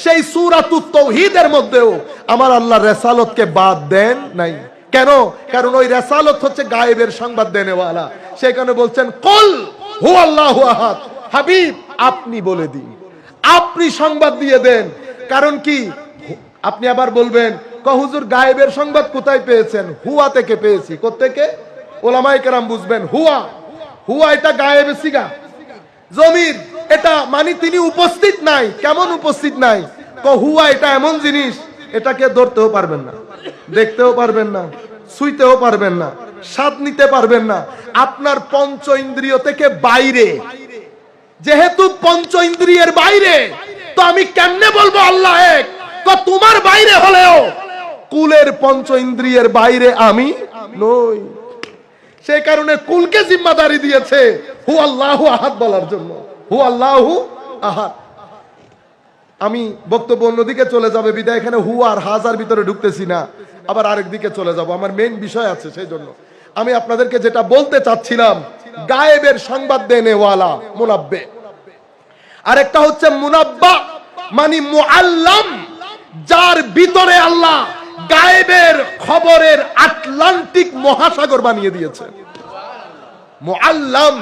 সেই সূরাতুত তাওহীদের মধ্যেও আমার আল্লাহ রিসালাতকে বাদ দেন নাই। কেন? কারণ ওই রিসালাত হচ্ছে গায়েবের সংবাদ দেনেওয়ালা। সেখানে বলছেন কুল হুয়াল্লাহু আহাদ, হাবিব আপনি বলে দিন, আপনি সংবাদ দিয়ে দেন। কারণ কি? আপনি আবার বলবেন, হুজুর গায়েবের সংবাদ কোথায় পেয়েছেন? হুয়া থেকে পেয়েছি। কোত্থেকে? ওলামায়ে কেরাম বুঝবেন। হুয়া, হুয়া এটা গায়েবের সিগা, জমির। এটা মানে তিনি উপস্থিত নাই। কেমন উপস্থিত নাই? হুয়া এটা এমন জিনিস, এটাকে ধরতেও পারবেন না, দেখতেও পারবেন না, ছুঁইতেও পারবেন না, স্বাদ নিতে পারবেন না। আপনার পঞ্চ ইন্দ্রিয় থেকে বাইরে। যেহেতু পঞ্চ ইন্দ্রিয়ের বাইরে, তো আমি কেমনে বলবো আল্লাহ এক? তোমার বাইরে হলেও কুলের পঞ্চ ইন্দ্রিয়ের বাইরে আমি নই। সেই কারণে কুলকে জিম্মাদারি দিয়েছে হু আল্লাহু আহাদ বলার জন্য। হু আল্লাহু আহাদ। আমি বক্তব্য অন্যদিকে চলে যাবে বিদায় এখানে হু আর হাজার ভিতরে ঢুকতেছি না, আবার আরেক দিকে চলে যাব। আমার মেইন বিষয় আছে, সেই জন্য আমি আপনাদেরকে যেটা বলতে চাচ্ছিলাম, গায়েবের সংবাদ দেনেওয়ালা মুনাব্বে। আরেকটা হচ্ছে মুনাব্বা মানে মুআল্লাম, যার ভিতরে আল্লাহ গায়েবের খবরের আটলান্টিক মহাসাগর বানিয়ে দিয়েছে। মুআল্লাম,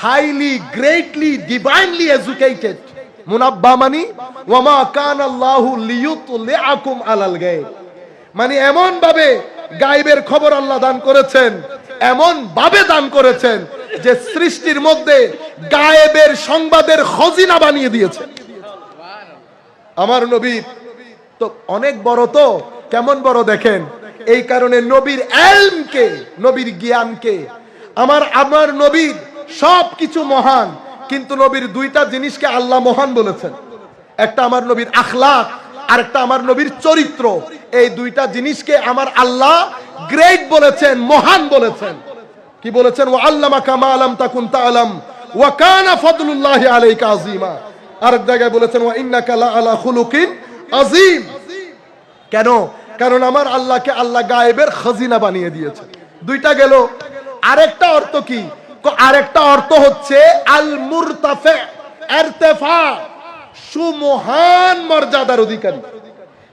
হাইলি গ্রেটলি ডিভাইনলি এডুকেটেড। মুনাব্বা মানে ওয়ামা কানা আল্লাহু লিয়ুতলিআকুম আলাল গায়ব, মানে এমন ভাবে গায়েবের খবর আল্লাহ দান করেছেন, এমন ভাবে দান করেছেন যে সৃষ্টির মধ্যে গায়েবের সংবাদের খজিনা বানিয়ে দিয়েছে। আমার নবী তো অনেক বড়, তো কেমন বড় দেখেন। এই কারণে নবীর ইলমকে, নবীর জ্ঞানকে, আমার নবীর সবকিছু মহান, কিন্তু নবীর দুইটা জিনিসকে আল্লাহ মহান বলেছেন। একটা আমার নবীর আখলাক, আর একটা আমার নবীর চরিত্র। এই দুইটা জিনিসকে আমার আল্লাহ গ্রেট বলেছেন, মহান বলেছেন। কি বলেছেন? ওয়া আল্লামাকা মা লাম তাকুন তা'লাম ওয়া কানা ফাদলুল্লাহি আলাইকা আযীমা। আরেক জায়গায় বলেছেন ওয়া ইন্নাকা লা আলা খুলুকিন আযীম। কেন? কারণ আমার আল্লাহকে আল্লাহ গায়েবের খাজিনা বানিয়ে দিয়েছে। দুইটা গেল। আরেকটা অর্থ কি? আরেকটা অর্থ হচ্ছে আল মুরতাফি, ইরতিফা, সুমহান মর্যাদার অধিকারী।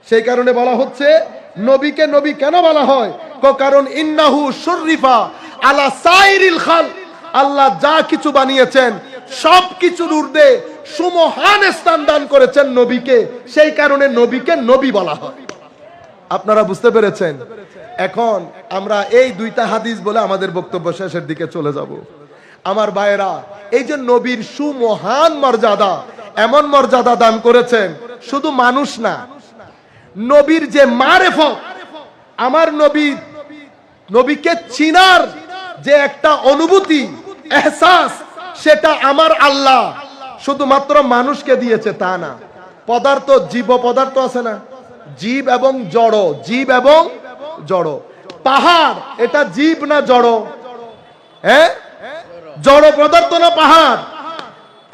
সেই কারণে বলা হচ্ছে নবীকে নবী কেন বলা হয়? কারণ ইন্নাহু শুররিফা আলা সাইরিল খালক, আল্লাহ যা কিছু বানিয়েছেন সবকিছুর ঊর্ধ্বে সুমহান স্থান দান করেছেন নবীকে। সেই কারণে নবীকে নবী বলা হয়। আপনারা বুঝতে পেরেছেন? এখন আমরা এই দুইটা হাদিস বলে আমাদের বক্তব্য শেষের দিকে চলে যাব। আমার ভাইয়েরা, এই যে নবীর সুমহান মর্যাদা, এমন মর্যাদা দান করেছেন, শুধু মানুষ না, নবীর যে মারেফত, আমার নবীকে চিনার যে একটা অনুভূতি, এহসাস, সেটা আমার আল্লাহ শুধুমাত্র মানুষকে দিয়েছে তা না। পদার্থ, জীব পদার্থ আছে না, জীব এবং জড়, জীব এবং জড়। পাহাড় এটা জীব না জড়? হ্যাঁ, জড় পদার্থ না পাহাড়?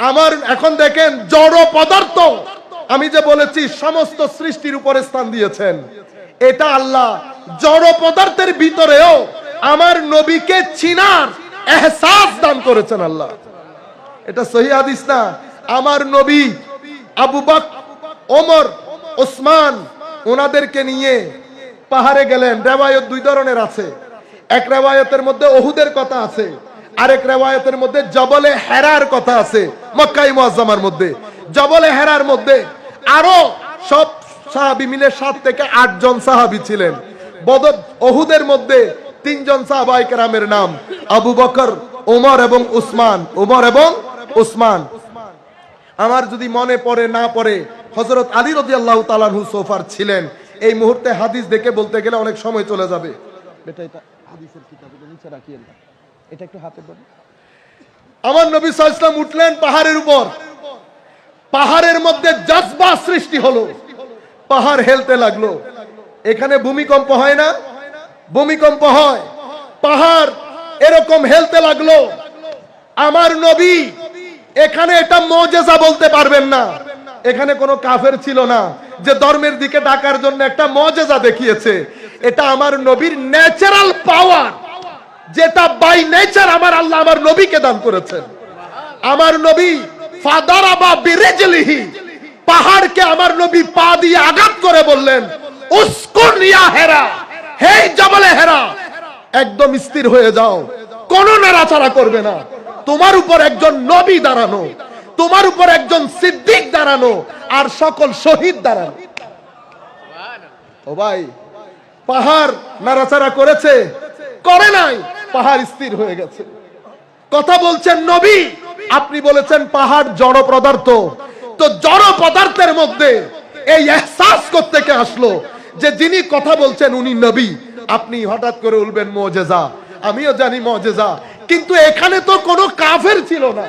আমার এখন দেখেন জড় পদার্থ, আমি যে বলেছি সমস্ত সৃষ্টির উপরে স্থান দিয়েছেন, এটা আল্লাহ জড় পদার্থের ভিতরেও আমার নবীকে চিনার এহসাস দান করেছেন আল্লাহ। এটা সহিহ হাদিস না? আমার নবী আবু বকর, ওমর, ওসমান ওনাদেরকে নিয়ে পাহাড়ে গেলেন। রেওয়ায়ত দুই ধরনের আছে। এক রেওয়ায়তের মধ্যে ওহুদের কথা আছে, আরেক রেওয়ায়তের মধ্যে জবলে হেরার কথা আছে। মক্কায়ে মুআজ্জামার মধ্যে, জবলে হেরার মধ্যে আরো সব সাহাবী মিলে 7 থেকে 8 জন সাহাবী ছিলেন। বদর ওহুদের মধ্যে 3 জন সাহাবায়ে কেরামের নাম আবু বকর, ওমর এবং উসমান। ওমর এবং উসমান। আমার যদি মনে পড়ে না পড়ে, হযরত আলী রাদিয়াল্লাহু তাআলা আনহু সোফার ছিলেন। এই মুহূর্তে হাদিস দেখে বলতে গেলে অনেক সময় চলে যাবে। বেটা এটা হাদিসের কিতাবে নিচে রাখিয়েন না, এটা একটু হাতে ধরে। আমার নবী সাল্লাল্লাহু আলাইহি ওয়াসাল্লাম উঠলেন পাহাড়ের উপর। পাহাড়ের মধ্যে জজবা সৃষ্টি হলো, পাহাড় হেলতে লাগলো। এখানে ভূমিকম্প হয় না? ভূমিকম্প হয়, পাহাড় এরকম হেলতে লাগলো। আমার নবী এখানে এটা মুজিজা বলতে পারবেন না। এখানে কোনো কাফের ছিল না যে ধর্মের দিকে ডাকার জন্য একটা মুজিজা দেখিয়েছে। এটা আমার নবীর ন্যাচারাল পাওয়ার, যেটা বাই নেচার আমার আল্লাহ আমার নবীকে দান করেছেন। আমার নবী ফাদারাবা বিরিজলিহি, পাহাড়কে আমার নবী পা দিয়ে আঘাত করে বললেন উসকুন ইয়া হেরা, হে জবলে হেরা, একদম স্থির হয়ে যাও, কোনো নড়াচড়া করবে না। তোমার উপর একজন নবী দাঁড়ানো, তোমার উপর একজন সিদ্দিক দাঁড়ানো, আর সকল শহীদ দাঁড়ানো। ও ভাই, পাহাড় নড়াচড়া করেছে? করে নাই, পাহাড় স্থির হয়ে গেছে। কথা বলছেন নবী, আপনি বলেছেন পাহাড় জড় পদার্থ। তো জড় পদার্থের মধ্যে এই এহসাস করতে কে আসলো যে যিনি কথা বলছেন উনি নবী? আপনি হঠাৎ করে বলবেন মুজিজা। আমিও জানি মুজিজা, কিন্তু এখানে তো কোনো কাফের ছিল না,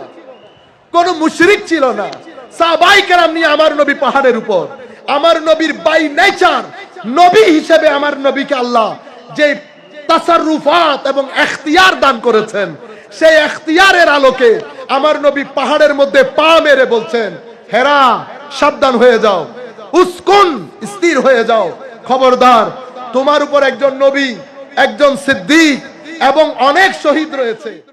কোন মুশরিক ছিল না। সাহাবায়ে কেরাম নিয়ে আমার নবী পাহাড়ের উপর। আমার নবীর বাই নেচার নবী হিসেবে আমার নবীকে আল্লাহ যে তাসাররুফাত এবং এখতিয়ার দান করেছেন, সেই এখতিয়ারের আলোকে আমার নবী পাহাড়ের মধ্যে পা মেরে বলছেন, হেরা সাবধান হয়ে যাও, উসকুন স্থির হয়ে যাও, খবরদার তোমার উপর একজন নবী, একজন সিদ্দিক এবং অনেক শহীদ রয়েছে।